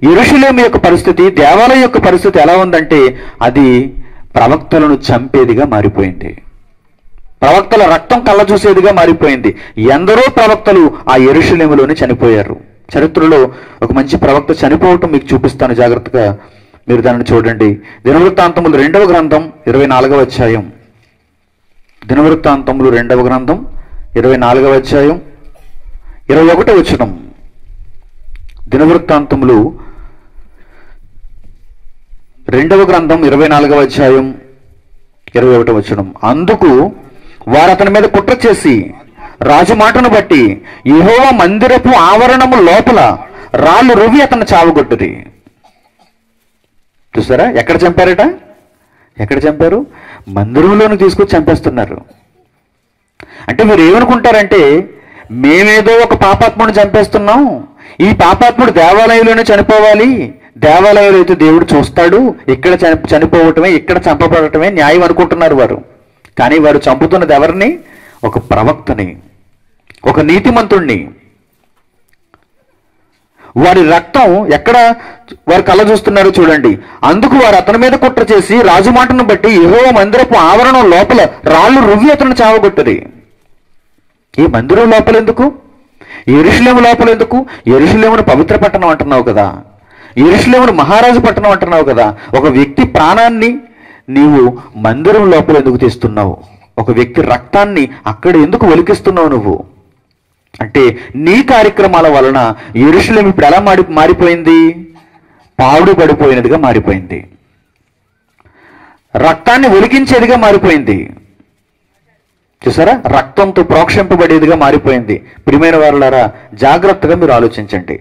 యెరూషలేము యొక్క పరిస్థితి, దేవాలయం యొక్క పరిస్థితి ఎలా ఉందంటే అది ప్రవక్తలను చంపేదిగా మారిపోయింది, ప్రవక్తల రక్తం కళ్ళ చూసేదిగా మారిపోయింది. ఎందరో ప్రవక్తలు ఆ యెరూషలేములోనే చనిపోయారు. చరిత్రలో ఒక మంచి ప్రవక్త చనిపోవటం మీకు చూపిస్తాను, జాగ్రత్తగా మీరు దానిని చూడండి. దినవృత్తాంతములు 2వ గ్రంథం 24వ అధ్యాయం. దినవృత్తాంతములు 2వ గ్రంథం 24వ అధ్యాయం 21వ వచనం. దినవృత్తాంతములు 2వ గ్రంథం 24వ అధ్యాయం 21వ వచనం. అందుకు వారు అతని మీద కుట్ర చేసి రాజు మాటను బట్టి యెహోవా మందిరపు ఆవరణము లోపల రాళ్ళు రువ్వి అతన్ని చావగొట్టురి. చూసారా ఎక్కడ చంపారట? ఎక్కడ చంపారు? మందిరంలోకి తీసుకొచ్చి చంపేస్తున్నారు. అంటే మీరు ఏమనుకుంటారంటే మేమేదో ఒక పాపాత్ముడిని చంపేస్తున్నాం, ఈ పాపాత్ముడు దేవాలయంలోనే చనిపోవాలి, దేవాలయంలో అయితే దేవుడు చూస్తాడు, ఇక్కడ చనిపోవటమే, ఇక్కడ చంపబడటమే న్యాయం అనుకుంటున్నారు వారు. కానీ వారు చంపుతున్నది ఎవరిని? ఒక ప్రవక్తని, ఒక నీతిమంతుణ్ణి. వారి రక్తం ఎక్కడ వారు కళ్ళ చూస్తున్నారు చూడండి. అందుకు వారు అతని మీద కుట్ర చేసి రాజు మాటను బట్టి యెహోవా మందిరపు ఆవరణం లోపల రాళ్ళు రువ్వి అతను చావగొట్టరి. ఈ మందిరం లోపల ఎందుకు? యెరూషలేము లోపల ఎందుకు? యెరూషలేమును పవిత్ర పట్టణం అంటున్నావు కదా, యెరూషలేమును మహారాజు పట్టణం అంటున్నావు కదా, ఒక వ్యక్తి ప్రాణాన్ని నీవు మందిరం లోపల ఎందుకు తీస్తున్నావు? ఒక వ్యక్తి రక్తాన్ని అక్కడ ఎందుకు ఒలికిస్తున్నావు నువ్వు? అంటే నీ కార్యక్రమాల వలన యెరూషలేము ఇప్పుడు ఎలా మారిపోయింది? పాడుపడిపోయినదిగా మారిపోయింది, రక్తాన్ని ఒలికించేదిగా మారిపోయింది. చూసారా, రక్తంతో ప్రోక్షింపబడేదిగా మారిపోయింది. ప్రియమైన వారులారా, జాగ్రత్తగా మీరు ఆలోచించండి.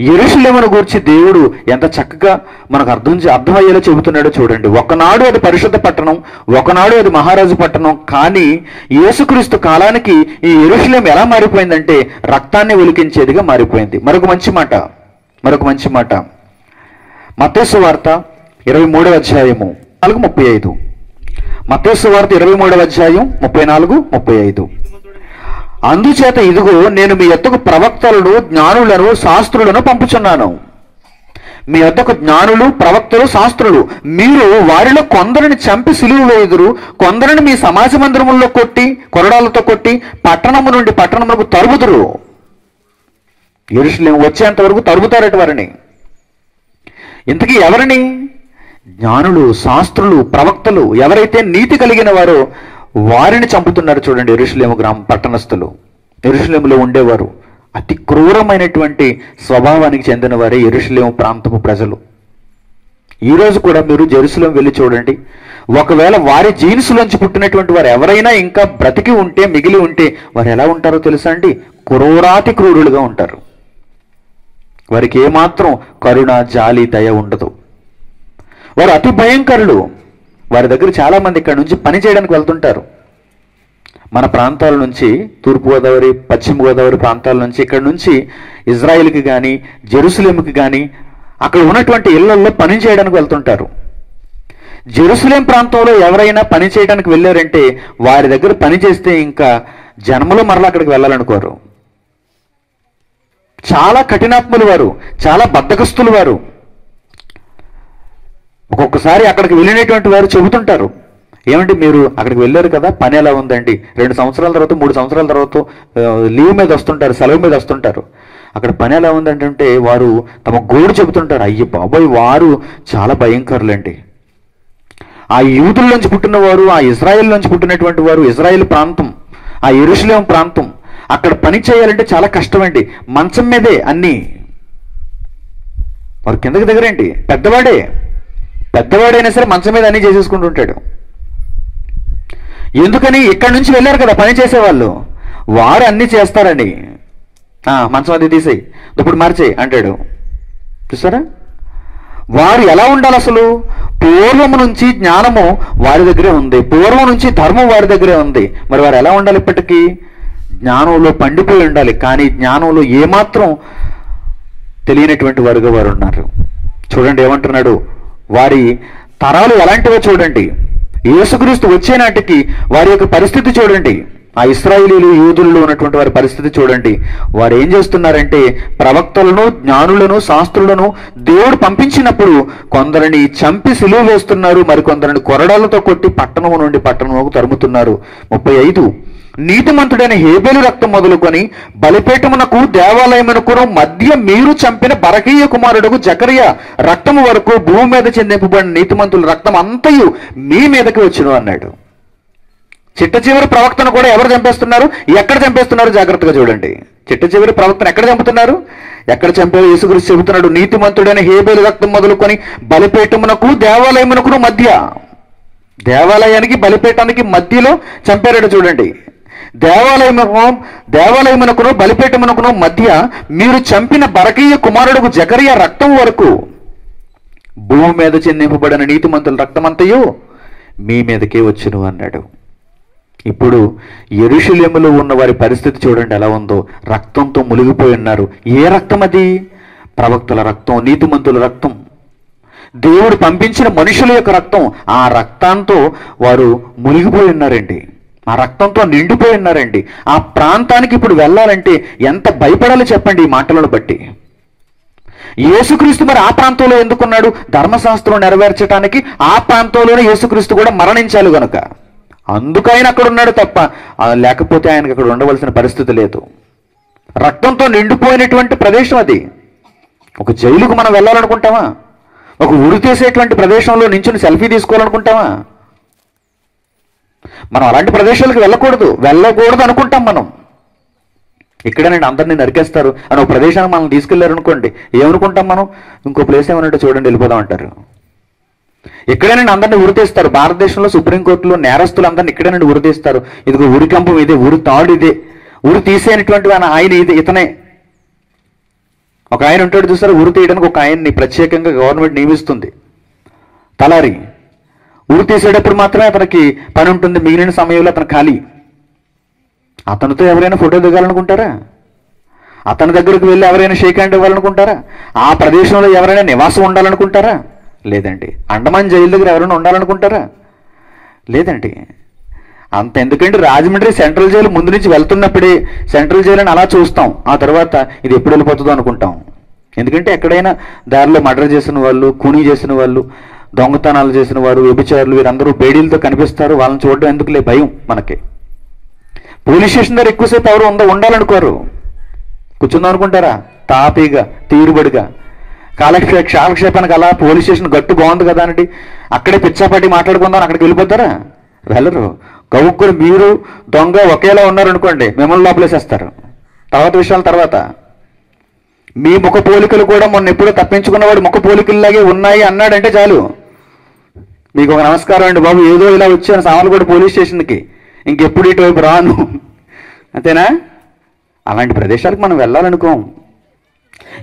యెరూషలేమును గూర్చి దేవుడు ఎంత చక్కగా మనకు అర్థమయ్యేలా చెబుతున్నాడో చూడండి. ఒకనాడు అది పరిశుద్ధ పట్టణం, ఒకనాడు అది మహారాజు పట్టణం. కానీ యేసుక్రీస్తు కాలానికి ఈ యెరూషలేము ఎలా మారిపోయిందంటే రక్తాన్ని ఒలికించేదిగా మారిపోయింది. మరొక మంచి మాట మత్తయి సువార్త 23వ అధ్యాయము 34-35. మత్తయి సువార్త 23వ అధ్యాయం 34-35. అందుచేత ఇదిగో నేను మీ యొద్దకు ప్రవక్తలను, జ్ఞానులను, శాస్త్రులను పంపుచున్నాను. మీ యొద్దకు జ్ఞానులు, ప్రవక్తలు, శాస్త్రులు. మీరు వారిలో కొందరిని చంపి సిలువ వేయుదురు, కొందరిని మీ సమాజ మందిరముల్లో కొట్టి, కొరడాలతో కొట్టి పట్టణము నుండి పట్టణములకు తరుముదురు. యెరూషలేము వచ్చేంత వరకు తరుముతారట వారిని. ఇంతకీ ఎవరిని? జ్ఞానులు, శాస్త్రులు, ప్రవక్తలు, ఎవరైతే నీతి కలిగిన వారో వారిని చంపుతున్నారు చూడండి. యెరూషలేము పట్టణస్థులు, యెరూషలేములో ఉండేవారు అతి క్రూరమైనటువంటి స్వభావానికి చెందిన వారే యెరూషలేము ప్రాంతపు ప్రజలు. ఈరోజు కూడా మీరు జెరూసలేం వెళ్ళి చూడండి. ఒకవేళ వారి జీన్స్లోంచి పుట్టినటువంటి వారు ఎవరైనా ఇంకా బ్రతికి ఉంటే, మిగిలి ఉంటే వారు ఎలా ఉంటారో తెలుసా అండి? క్రూరాతి క్రూరులుగా ఉంటారు. వారికి ఏమాత్రం కరుణ, జాలి, దయ ఉండదు. వారు అతి భయంకరులు. వారి దగ్గర చాలామంది ఇక్కడ నుంచి పని చేయడానికి వెళ్తుంటారు. మన ప్రాంతాల నుంచి, తూర్పుగోదావరి, పశ్చిమ గోదావరి ప్రాంతాల నుంచి, ఇక్కడ నుంచి ఇజ్రాయిల్కి కానీ, జెరూసలేంకి కానీ, అక్కడ ఉన్నటువంటి ఇళ్లల్లో పని చేయడానికి వెళ్తుంటారు. జెరూసలేం ప్రాంతంలో ఎవరైనా పని చేయడానికి వెళ్ళారంటే వారి దగ్గర పని చేస్తే ఇంకా జన్మలో మరలా అక్కడికి వెళ్ళాలనుకోరు. చాలా కఠినాత్ములు వారు, చాలా బద్ధకస్తులు వారు. ఒక్కొక్కసారి అక్కడికి వెళ్ళినటువంటి వారు చెబుతుంటారు, ఏమంటే మీరు అక్కడికి వెళ్ళారు కదా, పని ఎలా ఉందండి, 2 సంవత్సరాల తర్వాత 3 సంవత్సరాల తర్వాత లీవ్ మీద వస్తుంటారు, సెలవు మీద వస్తుంటారు, అక్కడ పని ఎలా ఉందంటే వారు తమ గోడు చెబుతుంటారు. అయ్యో బాబోయ్, వారు చాలా భయంకరులండి. ఆ యూదుల నుంచి పుట్టిన వారు, ఆ ఇజ్రాయెల్ నుంచి పుట్టినటువంటి వారు, ఇజ్రాయెల్ ప్రాంతం, ఆ యెరూషలేము ప్రాంతం, అక్కడ పని చేయాలంటే చాలా కష్టమండి. మంచం మీదే అన్నీ. వారు కిందకి దగ్గరేంటి, పెద్దవాడైనా సరే మంచం మీద అన్నీ చేసేసుకుంటూ ఉంటాడు. ఎందుకని? ఇక్కడి నుంచి వెళ్ళారు కదా పని చేసేవాళ్ళు, వారు అన్నీ చేస్తారని. మంచం అది తీసేయి, దుప్పుడు మార్చేయి అంటాడు. చూసారా వారు ఎలా ఉండాలి? అసలు పూర్వము నుంచి జ్ఞానము వారి దగ్గరే ఉంది, పూర్వం నుంచి ధర్మం వారి దగ్గరే ఉంది. మరి వారు ఎలా ఉండాలి? ఇప్పటికీ జ్ఞానంలో పండిపోయి ఉండాలి, కానీ జ్ఞానంలో ఏమాత్రం తెలియనటువంటి వారుగా వారు ఉన్నారు. చూడండి ఏమంటున్నాడు, వారి తరాలు ఎలాంటివో చూడండి. యేసుక్రీస్తు వచ్చే నాటికి వారి యొక్క పరిస్థితి చూడండి. ఆ ఇశ్రాయేలీలు యూదుల్లో ఉన్నటువంటి వారి పరిస్థితి చూడండి. వారు ఏం చేస్తున్నారంటే, ప్రవక్తలను, జ్ఞానులను, శాస్త్రులను దేవుడు పంపించినప్పుడు కొందరిని చంపి సిలువ వేస్తున్నారు, మరికొందరిని కొరడాలతో కొట్టి పట్టణము నుండి పట్టణముకు తరుముతున్నారు. 35 నీతిమంతుడైన హేబేలు రక్తం మొదలుకొని బలిపీఠమునకు దేవాలయమునకు మధ్య మీరు చంపిన బరకీయ కుమారుడుకు జకరియా రక్తము వరకు భూమి మీద చెందింపబడిన నీతిమంతుల రక్తం అంతయు మీ మీదకి వచ్చును అన్నాడు. చిట్ట చివరి ప్రవక్తను కూడా ఎవరు చంపేస్తున్నారు, ఎక్కడ చంపేస్తున్నారు? జాగ్రత్తగా చూడండి. చిట్ట చివరి ప్రవక్తను ఎక్కడ చంపుతున్నారు, ఎక్కడ చంపారు? యేసుక్రీస్తు చెబుతున్నాడు, నీతిమంతుడైన హేబేలు రక్తం మొదలుకొని బలిపీఠమునకు దేవాలయమునకు మధ్య, దేవాలయానికి బలిపీఠానికి మధ్యలో చంపారట. చూడండి, దేవాలయమునకును బలిపీఠమునకును మధ్య మీరు చంపిన బరకీయ కుమారుడుకు జకరియా రక్తం వరకు భూమి మీద చెందింపబడిన నీతిమంతుల రక్తమంతయు మీ మీదకే వచ్చును అన్నాడు. ఇప్పుడు యెరూషలేములో ఉన్న వారి పరిస్థితి చూడండి ఎలా ఉందో. రక్తంతో మునిగిపోయి ఉన్నారు. ఏ రక్తం అది? ప్రవక్తల రక్తం, నీతిమంతుల రక్తం, దేవుడు పంపించిన మనుషుల యొక్క రక్తం. ఆ రక్తంతో వారు మునిగిపోయి ఉన్నారండి, ఆ రక్తంతో నిండిపోయి ఉన్నారండి. ఆ ప్రాంతానికి ఇప్పుడు వెళ్ళాలంటే ఎంత భయపడాలో చెప్పండి ఈ మాటలను బట్టి. యేసుక్రీస్తు మరి ఆ ప్రాంతంలో ఎందుకున్నాడు? ధర్మశాస్త్రం నెరవేర్చడానికి ఆ ప్రాంతంలోనే యేసుక్రీస్తు కూడా మరణించాలి గనుక అందుకైనా అక్కడ ఉన్నాడు తప్ప లేకపోతే ఆయనకు అక్కడ ఉండవలసిన పరిస్థితి లేదు. రక్తంతో నిండిపోయినటువంటి ప్రదేశం అది. ఒక జైలుకు మనం వెళ్ళాలనుకుంటామా? ఒక ఉరి తీసేటువంటి ప్రదేశంలో నించుని సెల్ఫీ తీసుకోవాలనుకుంటామా? మనం అలాంటి ప్రదేశాలకు వెళ్ళకూడదు అనుకుంటాం మనం. ఇక్కడే నేను అందరినీ నరికేస్తారు అని ఒక ప్రదేశానికి మనం తీసుకెళ్లారు అనుకోండి, ఏమనుకుంటాం మనం? ఇంకో ప్లేస్ ఏమన్నట్టు చూడండి వెళ్ళిపోదాం అంటారు. ఇక్కడే నేను అందరినీ ఉరితీస్తారు. భారతదేశంలో సుప్రీంకోర్టులో నేరస్తులందరినీ ఇక్కడే నుండి ఉరితీస్తారు. ఇదిగో ఉరి కంపం ఇదే, ఉరి తాడు ఇదే, ఉరి తీసేనటువంటి ఆయన ఇతనే. ఒక ఆయన ఉంటాడు చూసారు, ఉరి తీయడానికి ఒక ఆయన్ని ప్రత్యేకంగా గవర్నమెంట్ నియమిస్తుంది, తలారి. ఉరి తీసేటప్పుడు మాత్రమే అతనికి పని ఉంటుంది, మిగిలిన సమయంలో అతను ఖాళీ. అతనితో ఎవరైనా ఫోటో దిగాలనుకుంటారా? అతని దగ్గరకు వెళ్ళి ఎవరైనా షేక్ హ్యాండ్ ఇవ్వాలనుకుంటారా? ఆ ప్రదేశంలో ఎవరైనా నివాసం ఉండాలనుకుంటారా? లేదండి. అండమాన్ జైలు దగ్గర ఎవరైనా ఉండాలనుకుంటారా? లేదండి. అంత ఎందుకంటే రాజమండ్రి సెంట్రల్ జైలు ముందు నుంచి వెళ్తున్నప్పుడే సెంట్రల్ జైలు అని అలా చూస్తాం, ఆ తర్వాత ఇది ఎప్పుడు వెళ్ళిపోతుందో అనుకుంటాం. ఎందుకంటే ఎక్కడైనా దారిలో మర్డర్ చేసిన వాళ్ళు, కూనీ చేసిన వాళ్ళు, దొంగతనాలు చేసిన వారు, వ్యభిచారులు వీరందరూ బేడీలతో కనిపిస్తారు. వాళ్ళని చూడడం ఎందుకులే భయం మనకి. పోలీస్ స్టేషన్ దగ్గర ఎక్కువసేపు ఎవరు ఉండాలనుకోరు. కూర్చుందాం అనుకుంటారా? తాపీగా, తీరుబడిగా, కాలక్షేపానికి అలా పోలీస్ స్టేషన్ గట్టు బాగుంది కదా అని అక్కడే పిచ్చాపాటి మాట్లాడుకుందాం అక్కడికి వెళ్ళిపోతారా? వెళ్ళరు. గవుక్కుని మీరు దొంగ ఒకేలా ఉన్నారనుకోండి, మిమ్మల్ని లోపలేసేస్తారు. విషయాల తర్వాత మీ ముఖ పోలికలు కూడా మొన్న ఎప్పుడో తప్పించుకున్నవాడు ముఖ పోలికల్లాగే ఉన్నాయి అన్నాడంటే చాలు, మీకు ఒక నమస్కారం అండి బాబు, ఏదో ఇలా వచ్చాను సామర్లకోట పోలీస్ స్టేషన్కి, ఇంకెప్పుడు ఇటువైపు రాను, అంతేనా? అలాంటి ప్రదేశాలకు మనం వెళ్ళాలనుకోం.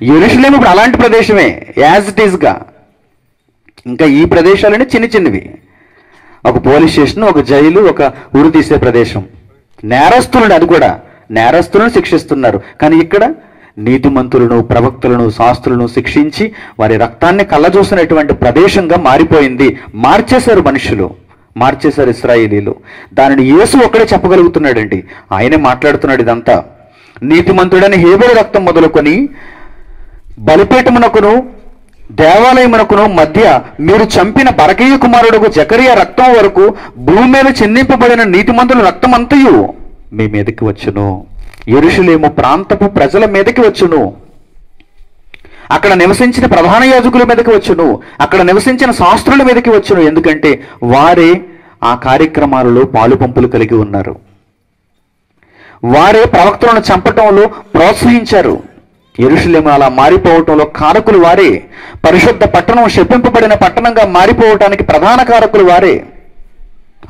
యెరూషలేము ఇప్పుడు అలాంటి ప్రదేశమే, యాజ్ ఇట్ ఈస్గా. ఇంకా ఈ ప్రదేశాలనే చిన్నవి, ఒక పోలీస్ స్టేషన్, ఒక జైలు, ఒక ఉరి తీసే ప్రదేశం. నేరస్తులను, అది కూడా నేరస్తులను శిక్షిస్తున్నారు. కానీ ఇక్కడ నీతిమంతులను, ప్రవక్తలను, శాస్త్రులను శిక్షించి వారి రక్తాన్ని కళ్ళజూసినటువంటి ప్రదేశంగా మారిపోయింది. మార్చేశారు మనుషులు, మార్చేశారు ఇశ్రాయేలీలు. దానిని యేసు ఒక్కడే చెప్పగలుగుతున్నాడండి, ఆయనే మాట్లాడుతున్నాడు ఇదంతా. నీతిమంతుడని హేబేలు రక్తం మొదలుకొని బలిపీఠమునకును దేవాలయమునకును మధ్య మీరు చంపిన బరకీయ కుమారుడుకు జకరియా రక్తం వరకు భూమి మీద చిందింపబడిన నీతిమంతుల రక్తం అంతయు మీ మీదకి వచ్చును, యెరూషలేము ప్రాంతపు ప్రజల మీదకి వచ్చును, అక్కడ నివసించిన ప్రధాన యాజకుల మీదకి వచ్చును, అక్కడ నివసించిన శాస్త్రుల మీదకి వచ్చును. ఎందుకంటే వారే ఆ కార్యక్రమాలలో పాలు పంపులు కలిగి ఉన్నారు. వారే ప్రవక్తలను చంపటంలో ప్రోత్సహించారు. యెరూషలేము అలా మారిపోవటంలో కారకులు వారే. పరిశుద్ధ పట్టణం శపింపబడిన పట్టణంగా మారిపోవటానికి ప్రధాన కారకులు వారే.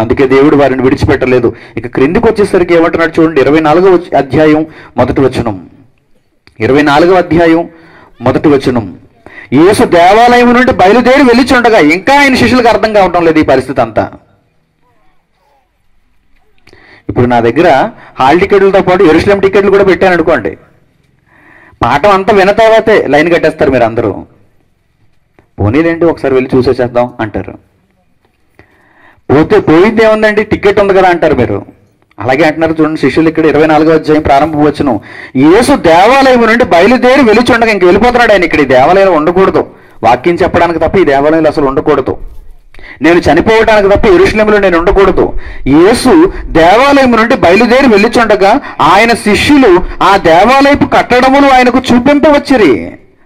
అందుకే దేవుడు వారిని విడిచిపెట్టలేదు. ఇక క్రిందికి వచ్చేసరికి ఏమంటున్నాడు చూడండి, 24వ అధ్యాయం మొదటి వచనం. 24వ అధ్యాయం మొదటి వచనం. యేసు దేవాలయం నుండి బయలుదేరి వెళ్ళిచుండగా, ఇంకా ఆయన శిష్యులకు అర్థం కావటం లేదు ఈ పరిస్థితి అంతా. ఇప్పుడు నా దగ్గర హాల్ టికెట్లతో పాటు యెరూషలేం టికెట్లు కూడా పెట్టాను అనుకోండి, పాఠం అంతా విన తర్వాతే లైన్ కట్టేస్తారు మీరు అందరూ. పోనీలేండి ఒకసారి వెళ్ళి చూసేసేద్దాం అంటారు. పోయింది ఏముందండి, టికెట్ ఉంది కదా అంటారు మీరు. అలాగే అంటున్నారు చూడండి శిష్యులు ఇక్కడ 24వ అధ్యాయం ప్రారంభ వచనం. యేసు దేవాలయం నుండి బయలుదేరి వెళ్ళిచుండగా, ఇంక వెళ్ళిపోతున్నాడు ఆయన. ఇక్కడ ఈ దేవాలయంలో ఉండకూడదు, వాక్యం చెప్పడానికి తప్ప ఈ దేవాలయంలో అసలు ఉండకూడదు, నేను చనిపోవడానికి తప్ప యెరూషలేములో నేను ఉండకూడదు. యేసు దేవాలయం నుండి బయలుదేరి వెళ్ళిచుండగా ఆయన శిష్యులు ఆ దేవాలయపు కట్టడములు ఆయనకు చూపింపవచ్చిరి.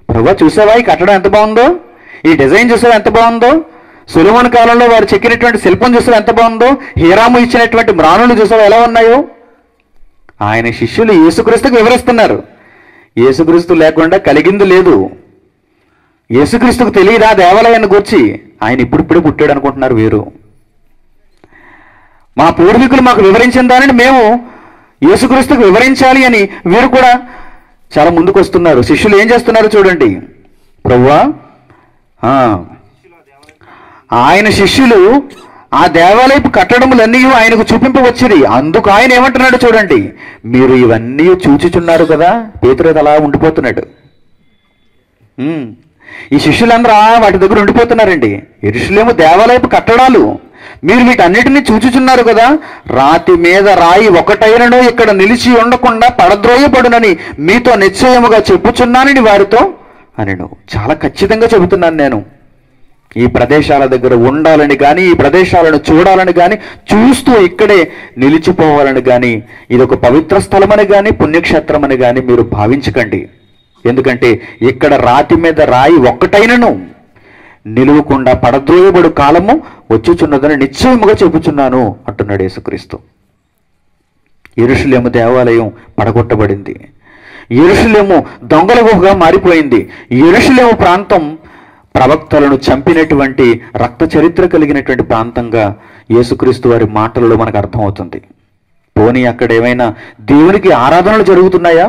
ప్రభువా చూసావా ఈ కట్టడం ఎంత బాగుందో, ఈ డిజైన్ చూసావా ఎంత బాగుందో, సొలొమోను కాలంలో వారు చెక్కినటువంటి శిల్పం చూసావా ఎంత బాగుందో, హీరాము ఇచ్చినటువంటి మ్రాణులు చూసావా ఎలా ఉన్నాయో. ఆయన శిష్యులు యేసుక్రీస్తుకు వివరిస్తున్నారు. యేసుక్రీస్తు లేకుండా కలిగింది లేదు. యేసుక్రీస్తుకు తెలియదా దేవాలయాన్ని గురించి? ఆయన ఇప్పుడిప్పుడే పుట్టాడు అనుకుంటున్నారు వీరు. మా పూర్వీకులు మాకు వివరించిన దానిని మేము యేసుక్రీస్తుకు వివరించాలి అని వీరు కూడా చాలా ముందుకు వస్తున్నారు. శిష్యులు ఏం చేస్తున్నారు చూడండి. ప్రభువా, ఆయన శిష్యులు ఆ దేవాలయపు కట్టడములన్నీ ఆయనకు చూపింపవచ్చిరి. అందుకు ఆయన ఏమంటున్నాడు చూడండి, మీరు ఇవన్నీ చూచుచున్నారు కదా. పేతురు అలా ఉండిపోతున్నాడు. ఈ శిష్యులందరూ వాటి దగ్గర ఉండిపోతున్నారండి. యెరూషలేము దేవాలయపు కట్టడాలు, మీరు వీటన్నిటిని చూచుచున్నారు కదా. రాతి మీద రాయి ఒకటైనను ఇక్కడ నిలిచి ఉండకుండా పడద్రోయబడునని మీతో నిశ్చయముగా చెప్పుచున్నానని వారితో అనెను. చాలా ఖచ్చితంగా చెబుతున్నాను నేను. ఈ ప్రదేశాల దగ్గర ఉండాలని కానీ, ఈ ప్రదేశాలను చూడాలని కానీ, చూస్తూ ఇక్కడే నిలిచిపోవాలని కానీ, ఇది ఒక పవిత్ర స్థలమని కానీ, పుణ్యక్షేత్రమని కానీ మీరు భావించకండి. ఎందుకంటే ఇక్కడ రాతి మీద రాయి ఒక్కటైనను నిలువకుండా పడద్రోయబడు కాలము వచ్చుచున్నదని నిశ్చయముగా చెబుచున్నాను అంటున్నాడు యేసుక్రీస్తు. యెరూషలేము దేవాలయం పడగొట్టబడింది. యెరూషలేము దొంగల గుహగా మారిపోయింది. యెరూషలేము ప్రాంతం ప్రవక్తలను చంపినటువంటి రక్త చరిత్ర కలిగినటువంటి ప్రాంతంగా యేసుక్రీస్తు వారి మాటలలో మనకు అర్థమవుతుంది. పోనీ అక్కడ ఏమైనా దేవునికి ఆరాధనలు జరుగుతున్నాయా?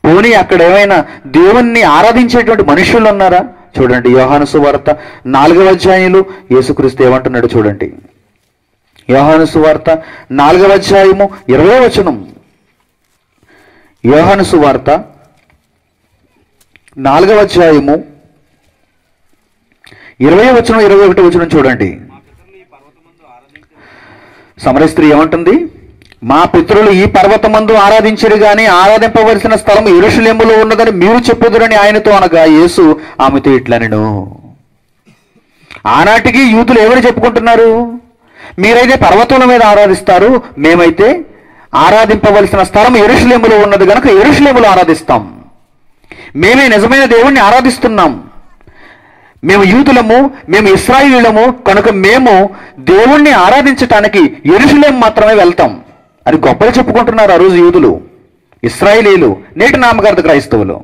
పోనీ అక్కడ ఏమైనా దేవుణ్ణి ఆరాధించేటువంటి మనుషులు ఉన్నారా? చూడండి యోహాను సువార్త 4వ అధ్యాయంలో యేసుక్రీస్తు ఏమంటున్నాడు చూడండి. యోహాను సువార్త 4వ అధ్యాయము 20వ వచనం. యోహాను సువార్త 4వ అధ్యాయము 20వ వచనం 21వ వచనం చూడండి. సమరయ స్త్రీ ఏమంటుంది? మా పితరులు ఈ పర్వతమందు ఆరాధించరు గాని ఆరాధింపవలసిన స్థలం యెరూషలేములో ఉన్నదని మీరు చెప్పుదురని ఆయనతో అనగా, యేసు ఆమెతో ఇట్లనెను. ఆనాటికి యూదులు ఎవరు చెప్పుకుంటున్నారు? మీరైతే పర్వతముల మీద ఆరాధిస్తారు, మేమైతే ఆరాధింపవలసిన స్థలం యెరూషలేములో ఉన్నది కనుక యెరూషలేములో ఆరాధిస్తాం. మేమే నిజమైన దేవుణ్ణి ఆరాధిస్తున్నాం. మేము యూదులము, మేము ఇశ్రాయేలీయులము కనుక మేము దేవుణ్ణి ఆరాధించటానికి యెరూషలేము మాత్రమే వెళ్తాం అని గొప్పలు చెప్పుకుంటున్నారు ఆ రోజు యూదులు, ఇశ్రాయేలీయులు. నేటి నామకార్థ క్రైస్తవులు,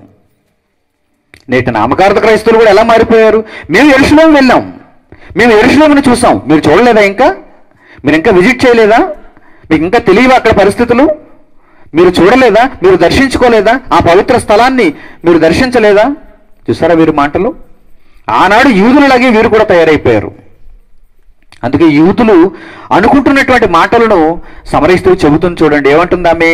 నేటి నామకార్థ క్రైస్తవులు కూడా ఎలా మారిపోయారు? మేము యెరూషలేము వెళ్ళాం, మేము యెరూషలేమును చూసాం. మీరు చూడలేదా? ఇంకా మీరు ఇంకా విజిట్ చేయలేదా? మీకు ఇంకా తెలియవా అక్కడ పరిస్థితులు? మీరు చూడలేదా? మీరు దర్శించుకోలేదా? ఆ పవిత్ర స్థలాన్ని మీరు దర్శించలేదా? చూసారా వీరి మాటలు? ఆనాడు యూదులలాగే వీరు కూడా తయారైపోయారు. అందుకే యూదులు అనుకుంటున్నటువంటి మాటలను సమరయ స్త్రీ చెబుతుంది చూడండి. ఏమంటుంది ఆమె?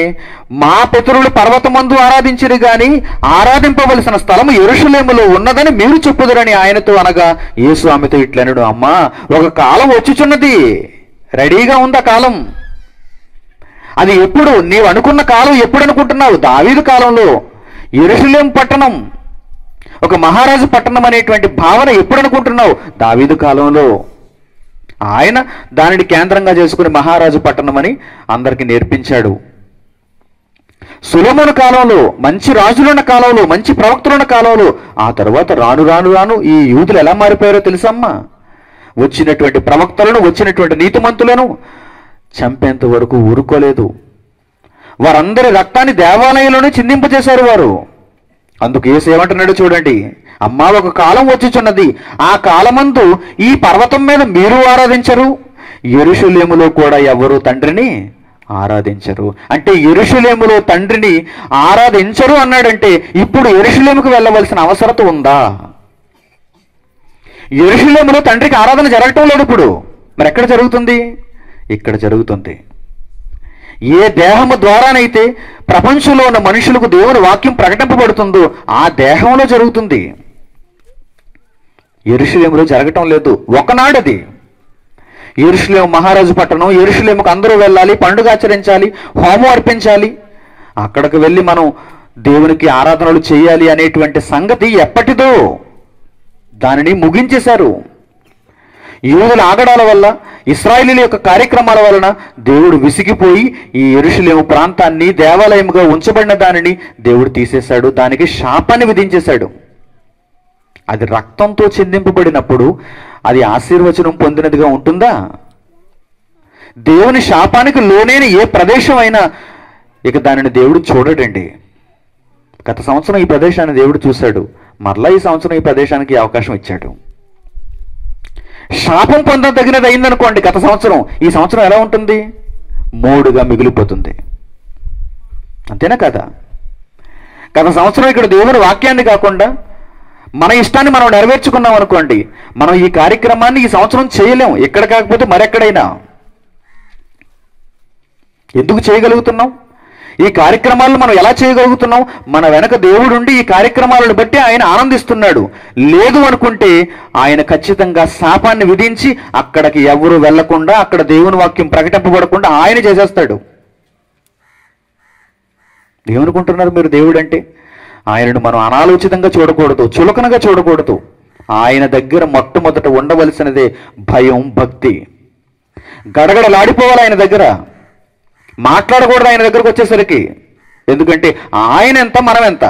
మా పితరులు పర్వతమందు ఆరాధించరు గాని ఆరాధింపవలసిన స్థలము యెరూషలేములో ఉన్నదని మీరు చెప్పుదురని ఆయనతో అనగా, యేసు ఆమెతో ఇట్లనెను, అమ్మా ఒక కాలం వచ్చుచున్నది, రెడీగా ఉంది ఆ కాలం. అది ఎప్పుడు? నీవు అనుకున్న కాలం ఎప్పుడు అనుకుంటున్నావు? దావీదు కాలంలో యెరూషలేము పట్టణం ఒక మహారాజు పట్టణం అనేటువంటి భావన ఎప్పుడు అనుకుంటున్నావు? దావీదు కాలంలో. ఆయన దానిని కేంద్రంగా చేసుకుని మహారాజు పట్టణం అని అందరికీ నేర్పించాడు. సొలొమోను కాలంలో, మంచి రాజులున్న కాలంలో, మంచి ప్రవక్తలున్న కాలంలో, ఆ తర్వాత రాను రాను రాను ఈ యూదులు ఎలా మారిపోయారో తెలుసమ్మా? వచ్చినటువంటి ప్రవక్తలను, వచ్చినటువంటి నీతిమంతులను చంపేంత వరకు ఊరుకోలేదు. వారందరి రక్తాన్ని దేవాలయంలోనే చిందింపజేశారు వారు. అందుకు యేసు ఏమంటున్నాడు చూడండి, అమ్మా ఒక కాలం వచ్చుచున్నది, ఆ కాలమందు ఈ పర్వతం మీద మీరు ఆరాధించరు, యెరూషలేములో కూడా ఎవరు తండ్రిని ఆరాధించరు. అంటే యెరూషలేములో తండ్రిని ఆరాధించరు అన్నాడంటే ఇప్పుడు యెరూషలేముకు వెళ్ళవలసిన అవసరత ఉందా? యెరూషలేములో తండ్రికి ఆరాధన జరగటం లేదు ఇప్పుడు. మరి ఎక్కడ జరుగుతుంది? ఇక్కడ జరుగుతుంది. ఏ దేహము ద్వారానైతే ప్రపంచంలో ఉన్న మనుషులకు దేవుని వాక్యం ప్రకటింపబడుతుందో ఆ దేహంలో జరుగుతుంది. యెరూషలేములో జరగటం లేదు. ఒకనాడది యెరూషలేము మహారాజు పట్టణం, యెరూషలేముకు అందరూ వెళ్ళాలి, పండుగ ఆచరించాలి, హోమం అర్పించాలి, అక్కడికి వెళ్ళి మనం దేవునికి ఆరాధనలు చేయాలి అనేటువంటి సంగతి ఎప్పటిదో దానిని ముగించేశారు. యూదుల ఆగడాల వల్ల, ఇశ్రాయేలీయుల యొక్క కార్యక్రమాల వలన దేవుడు విసిగిపోయి ఈ యెరూషలేము ప్రాంతాన్ని దేవాలయముగా ఉంచబడిన దానిని దేవుడు తీసేశాడు. దానికి శాపాన్ని విధించేశాడు. అది రక్తంతో చిందింపబడినప్పుడు అది ఆశీర్వచనం పొందినదిగా ఉంటుందా? దేవుని శాపానికి లోనైన ఏ ప్రదేశం అయినా ఇక దానిని దేవుడు చూడడండి. గత సంవత్సరం ఈ ప్రదేశాన్ని దేవుడు చూశాడు, మరలా ఈ సంవత్సరం ఈ ప్రదేశానికి అవకాశం ఇచ్చాడు. శాపం పొందదగినది అయిందనుకోండి గత సంవత్సరం, ఈ సంవత్సరం ఎలా ఉంటుంది? మోడుగా మిగిలిపోతుంది. అంతేనా కదా? గత సంవత్సరం ఇక్కడ దేవుని వాక్యాన్ని కాకుండా మన ఇష్టాన్ని మనం నెరవేర్చుకున్నాం అనుకోండి, మనం ఈ కార్యక్రమాన్ని ఈ సంవత్సరం చేయలేం, ఎక్కడ కాకపోతే మరెక్కడైనా. ఎందుకు చేయగలుగుతున్నాం? ఈ కార్యక్రమాలను మనం ఎలా చేయగలుగుతున్నాం? మన వెనక దేవుడుండి ఈ కార్యక్రమాలను బట్టి ఆయన ఆనందిస్తున్నాడు. లేదు అనుకుంటే ఆయన ఖచ్చితంగా శాపాన్ని విధించి అక్కడికి ఎవరు వెళ్లకుండా, అక్కడ దేవుని వాక్యం ప్రకటింపబడకుండా ఆయన చేసేస్తాడు. ఏమనుకుంటున్నారు మీరు? దేవుడు అంటే ఆయనను మనం అనాలోచితంగా చూడకూడదు, చులకనగా చూడకూడదు. ఆయన దగ్గర మొట్టమొదట ఉండవలసినదే భయం, భక్తి. గడగడలాడిపోవాలి ఆయన దగ్గర, మాట్లాడకూడదు ఆయన దగ్గరకు వచ్చేసరికి. ఎందుకంటే ఆయన ఎంత, మనం ఎంత.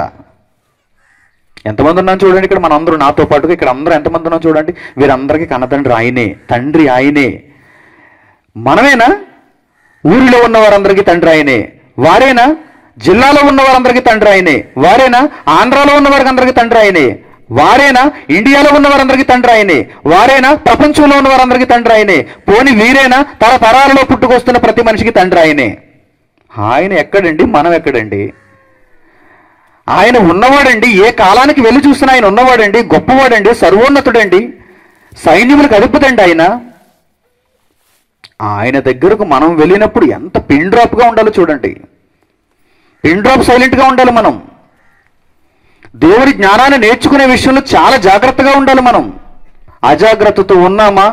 ఎంతమంది ఉన్నాం చూడండి ఇక్కడ, మనందరూ నాతో పాటుగా ఇక్కడ అందరూ ఎంతమంది ఉన్నాం చూడండి. వీరందరికీ కన్నతండ్రి ఆయనే, తండ్రి ఆయనే. మనమేనా? ఊరిలో ఉన్న వారందరికీ తండ్రి ఆయనే. వారేనా? జిల్లాలో ఉన్న వారందరికీ తండ్రి ఆయనే. వారేనా? ఆంధ్రాలో ఉన్న వారికి అందరికీ తండ్రి ఆయనే. వారేనా? ఇండియాలో ఉన్న వారందరికీ తండ్రి ఆయనే. వారేనా? ప్రపంచంలో ఉన్న వారందరికీ తండ్రి ఆయనే. పోని వీరేనా? తరతరాలలో పుట్టుకొస్తున్న ప్రతి మనిషికి తండ్రి ఆయనే. ఆయన ఎక్కడండి? మనం ఎక్కడండి? ఆయన ఉన్నవాడండి. ఏ కాలానికి వెళ్ళి చూసినా ఆయన ఉన్నవాడండి, గొప్పవాడండి, సర్వోన్నతుడండి, సైన్యములకు అధిపతండి ఆయన. ఆయన దగ్గరకు మనం వెళ్ళినప్పుడు ఎంత పిన్ డ్రాప్గా ఉండాలో చూడండి. పిన్ డ్రాప్ సైలెంట్గా ఉండాలి మనం. దేవుడి జ్ఞానాన్ని నేర్చుకునే విషయంలో చాలా జాగ్రత్తగా ఉండాలి మనం. అజాగ్రత్తతో ఉన్నామా,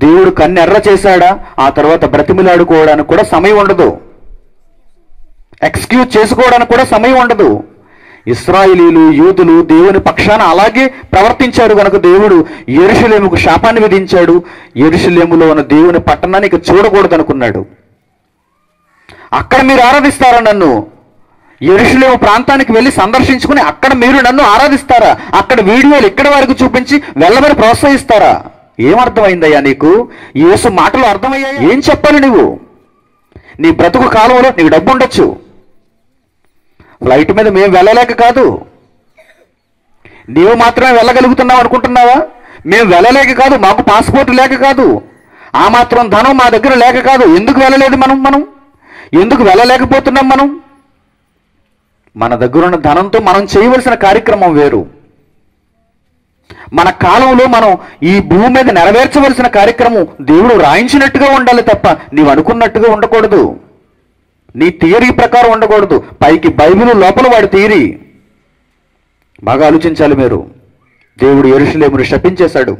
దేవుడు కన్నెర్ర చేశాడా, ఆ తర్వాత బ్రతిమిలాడుకోవడానికి కూడా సమయం ఉండదు, ఎక్స్క్యూజ్ చేసుకోవడానికి కూడా సమయం ఉండదు. ఇశ్రాయేలీయులు, యూదులు దేవుని పక్షాన అలాగే ప్రవర్తించారు కనుక దేవుడు యెరూషలేముకు శాపాన్ని విధించాడు. యెరూషలేములో ఉన్న దేవుని పట్టణాన్ని ఇక చూడకూడదు అనుకున్నాడు. అక్కడ మీరు ఆరాధిస్తారా నన్ను? యెరూషలేము ప్రాంతానికి వెళ్ళి సందర్శించుకుని అక్కడ మీరు నన్ను ఆరాధిస్తారా? అక్కడ వీడియోలు ఇక్కడ వారికి చూపించి వెళ్ళమని ప్రోత్సహిస్తారా? ఏమర్థమైందయ్యా నీకు? యేసు మాటలు అర్థమయ్యాయి? ఏం చెప్పాలి నువ్వు? నీ బ్రతుకు కాలంలో నీకు డబ్బు ఉండొచ్చు, ఫ్లైట్ మీద మేము వెళ్ళలేక కాదు, నీవు మాత్రమే వెళ్ళగలుగుతున్నావు అనుకుంటున్నావా? మేము వెళ్ళలేక కాదు, మాకు పాస్పోర్ట్ లేక కాదు, ఆ మాత్రం ధనం మా దగ్గర లేక కాదు. ఎందుకు వెళ్ళలేదు మనం ఎందుకు వెళ్ళలేకపోతున్నాం? మన దగ్గర ఉన్న ధనంతో మనం చేయవలసిన కార్యక్రమం వేరు. మన కాలంలో మనం ఈ భూమి మీద నెరవేర్చవలసిన కార్యక్రమం దేవుడు రాయించినట్టుగా ఉండాలి తప్ప నీవు అనుకున్నట్టుగా ఉండకూడదు, నీ థియరీ ప్రకారం ఉండకూడదు. పైకి బైబిల్, లోపల వాడి థియరీ. బాగా ఆలోచించాలి మీరు. దేవుడు యెరూషలేమును శపించేశాడు.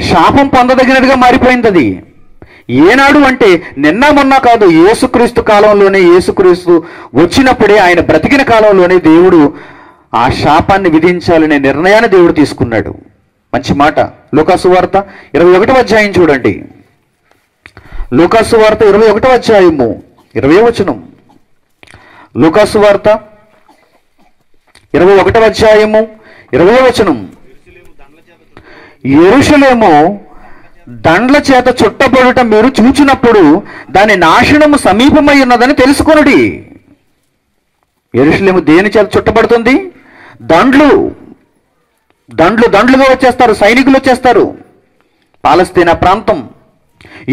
శాపం పొందదగినదిగా మారిపోయింది అది. ఏనాడు అంటే నిన్న మొన్న కాదు, యేసుక్రీస్తు కాలంలోనే, యేసుక్రీస్తు వచ్చినప్పుడే, ఆయన బ్రతికిన కాలంలోనే దేవుడు ఆ శాపాన్ని విధించాలనే నిర్ణయాన్ని దేవుడు తీసుకున్నాడు. మంచి మాట. లూకాసు వార్త 21వ అధ్యాయం చూడండి. లూకాసు వార్త 21వ అధ్యాయము 20వ వచనం. లూకాసు వార్త 21వ అధ్యాయము 20వ వచనం. యెరూషలేము దండ్ల చేత చుట్టబడుట మీరు చూచినప్పుడు దాని నాశనము సమీపమై ఉన్నదని తెలుసుకొనుడి. యెరూషలేము దేని చేత చుట్టబడుతుంది? దండ్లుగా వచ్చేస్తారు, సైనికులు వచ్చేస్తారు. పాలస్తీనా ప్రాంతం,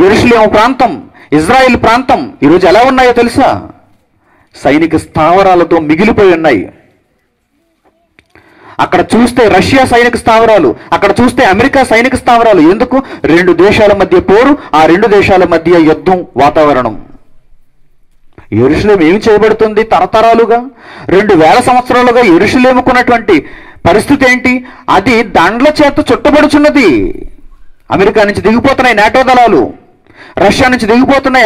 యెరూషలేము ప్రాంతం, ఇజ్రాయిల్ ప్రాంతం ఈరోజు ఎలా ఉన్నాయో తెలుసా? సైనిక స్థావరాలతో మిగిలిపోయి ఉన్నాయి. అక్కడ చూస్తే రష్యా సైనిక స్థావరాలు, అక్కడ చూస్తే అమెరికా సైనిక స్థావరాలు. ఎందుకు? 2 దేశాల మధ్య పోరు, ఆ 2 దేశాల మధ్య యుద్ధం వాతావరణం. యెరూషలేము ఏమి చేయబడుతుంది? తరతరాలుగా 2000 సంవత్సరాలుగా యెరూషలేముకున్నటువంటి పరిస్థితి ఏంటి? అది దండ్ల చేత చుట్టబడుచున్నది. అమెరికా నుంచి దిగిపోతున్నాయి నాటో దళాలు, రష్యా నుంచి దిగిపోతున్నాయి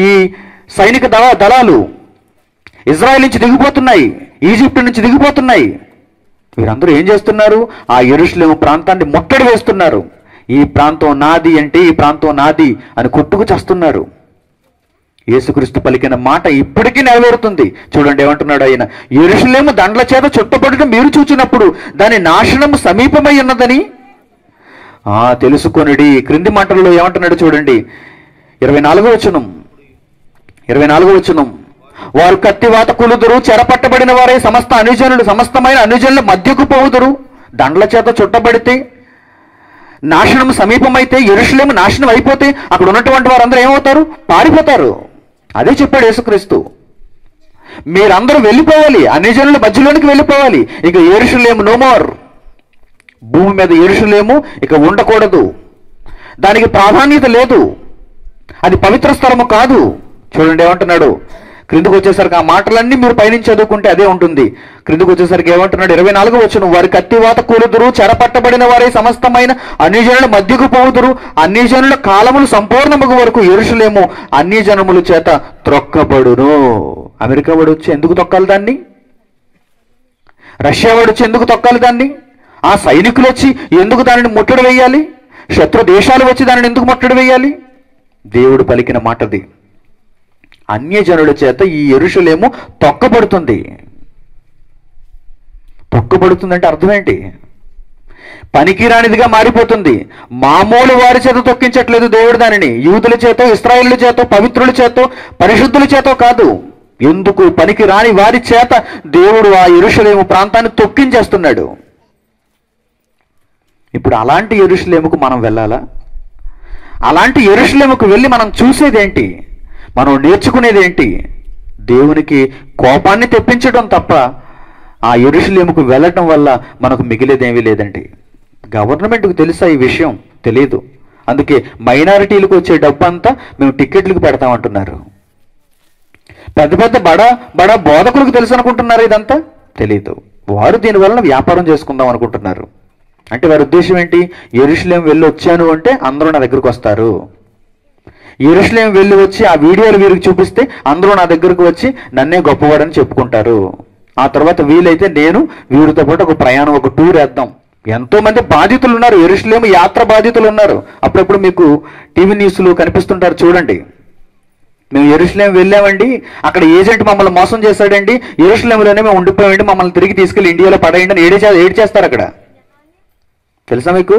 ఈ సైనిక దళాలు, ఇజ్రాయెల్ నుంచి దిగిపోతున్నాయి, ఈజిప్ట్ నుంచి దిగిపోతున్నాయి. వీరందరూ ఏం చేస్తున్నారు? ఆ యెరూషలేము ప్రాంతాన్ని ముట్టడి వేస్తున్నారు. ఈ ప్రాంతం నాది అంటే ఈ ప్రాంతం నాది అని కొట్టుకు చేస్తున్నారు. యేసుక్రీస్తు పలికిన మాట ఇప్పటికీ నెరవేరుతుంది. చూడండి ఏమంటున్నాడు ఆయన, యెరూషలేము దండ్ల చేత చుట్టబడటం మీరు చూచినప్పుడు దాని నాశనము సమీపమై ఉన్నదని తెలుసుకొనిడి. క్రింది మాటల్లో ఏమంటున్నాడు చూడండి, 24వ వచనం. వారు కత్తివాత కులుదురు, చెరపట్టబడిన వారే సమస్తమైన అనుజనుల మధ్యకు పోవుదురు. దండ్ల చేత చుట్టబడితే నాశనం సమీపమైతే, యెరూషలేము నాశనం అయిపోతే అక్కడ ఉన్నటువంటి వారందరూ ఏమవుతారు? పారిపోతారు. అదే చెప్పాడు యేసుక్రీస్తు. మీరందరూ వెళ్ళిపోవాలి, అనుజనుల మధ్యలోనికి వెళ్ళిపోవాలి. ఇక యెరూషలేము నో మోర్. భూమి మీద యెరూషలేము ఇక ఉండకూడదు, దానికి ప్రాధాన్యత లేదు, అది పవిత్ర స్థలము కాదు. చూడండి ఏమంటున్నాడు, క్రిందకు వచ్చేసరికి ఆ మాటలన్నీ మీరు పైనుంచి చదువుకుంటే అదే ఉంటుంది. క్రిందకు వచ్చేసరికి ఏమంటున్నాడు, 24వ వచనం. వారి కత్తివాత కూలుదురు, చెరపట్టబడిన వారే సమస్తమైన అన్యజనుల మధ్యకు పోవుదురు. అన్యజనుల కాలములు సంపూర్ణమగు వరకు యెరూషలేము అన్యజనముల చేత త్రొక్కబడును. అమెరికా వాడు వచ్చి ఎందుకు తొక్కాలి దాన్ని? రష్యా వాడు వచ్చి ఎందుకు తొక్కాలి దాన్ని? ఆ సైనికులు వచ్చి ఎందుకు దానిని ముట్టడి వేయాలి? శత్రు దేశాలు వచ్చి దానిని ఎందుకు ముట్టడి వేయాలి? దేవుడు పలికిన మాటది. అన్యజనుల చేత ఈ యెరూషలేము తొక్కబడుతుంది. తొక్కబడుతుందంటే అర్థం ఏంటి? పనికిరానిదిగా మారిపోతుంది. మామూలు వారి చేత తొక్కించట్లేదు దేవుడు దానిని. యూదుల చేత, ఇశ్రాయేలు చేత, పవిత్రుల చేత, పరిశుద్ధుల చేత కాదు. ఎందుకు? పనికిరాని వారి చేత దేవుడు ఆ యెరూషలేము ప్రాంతాన్ని తొక్కించేస్తున్నాడు. ఇప్పుడు అలాంటి యెరూషలేముకు మనం వెళ్ళాలా? అలాంటి యెరూషలేముకు వెళ్ళి మనం చూసేదేంటి? మనం నేర్చుకునేది ఏంటి? దేవునికి కోపాన్ని తెప్పించడం తప్ప ఆ యెరూషలేముకు వెళ్ళటం వల్ల మనకు మిగిలేదేమీ లేదండి. గవర్నమెంట్కు తెలుసా ఈ విషయం? తెలియదు. అందుకే మైనారిటీలకు వచ్చే డబ్బంతా మేము టిక్కెట్లకు పెడతామంటున్నారు. పెద్ద పెద్ద బడా బోధకులకు తెలుసు అనుకుంటున్నారు ఇదంతా? తెలియదు. వారు దీనివల్ల వ్యాపారం చేసుకుందాం అనుకుంటున్నారు. అంటే వారి ఉద్దేశం ఏంటి? యెరూషలేం వెళ్ళి వచ్చాను అంటే అందరూ నా దగ్గరకు వస్తారు. యెరూషలేం వెళ్ళి వచ్చి ఆ వీడియోలు వీరికి చూపిస్తే అందరూ నా దగ్గరకు వచ్చి నన్నే గొప్పవాడని చెప్పుకుంటారు. ఆ తర్వాత వీలైతే నేను వీరితో పాటు ఒక ప్రయాణం, ఒక టూర్ వేద్దాం. ఎంతో మంది బాధితులు ఉన్నారు, యెరూషలేము యాత్ర బాధితులు ఉన్నారు. అప్పుడప్పుడు మీకు టీవీ న్యూస్లు కనిపిస్తుంటారు చూడండి. మేము యెరూషలేం వెళ్ళామండి, అక్కడ ఏజెంట్ మమ్మల్ని మోసం చేశాడండి, యెరూషలేంలోనే మేము ఉండిపోయామండి, మమ్మల్ని తిరిగి తీసుకెళ్ళి ఇండియాలో పడేయండి అని ఏడు చేస్తారు అక్కడ. తెలుసా మీకు?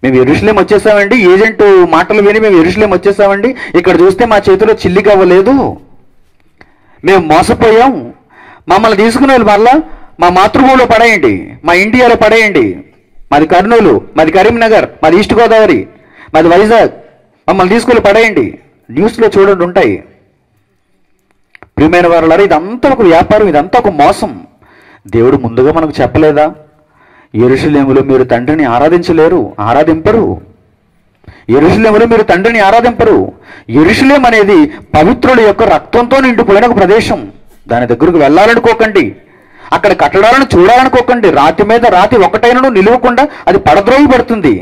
మేము యెరూషలేం వచ్చేసామండి, ఏజెంట్ మాటలు విని మేము యెరూషలేం వచ్చేసామండి, ఇక్కడ చూస్తే మా చేతిలో చిల్లికి అవ్వలేదు, మేము మోసపోయాం, మమ్మల్ని తీసుకుని వెళ్ళి మళ్ళా మా మాతృభూమిలో పడేయండి, మా ఇండియాలో పడేయండి, మాది కర్నూలు, మాది కరీంనగర్, మాది ఈస్ట్ గోదావరి, మాది వైజాగ్, మమ్మల్ని తీసుకెళ్ళి పడేయండి. న్యూస్లో చూడండి ఉంటాయి. ప్రియమైన వారులారా, ఇదంతా ఒక వ్యాపారం, ఇదంతా ఒక మోసం. దేవుడు ముందుగా మనకు చెప్పలేదా? యెరూషలేములో మీరు తండ్రిని ఆరాధింపరు. యెరూషలేములో మీరు తండ్రిని ఆరాధింపరు. యెరూషలేం అనేది పవిత్రుల యొక్క రక్తంతో నిండిపోయిన ఒక ప్రదేశం. దాని దగ్గరకు వెళ్ళాలనుకోకండి, అక్కడ కట్టడాలను చూడాలనుకోకండి. రాతి మీద రాతి ఒకటైనను నిలవకుండా అది పడద్రోయబడుతుంది.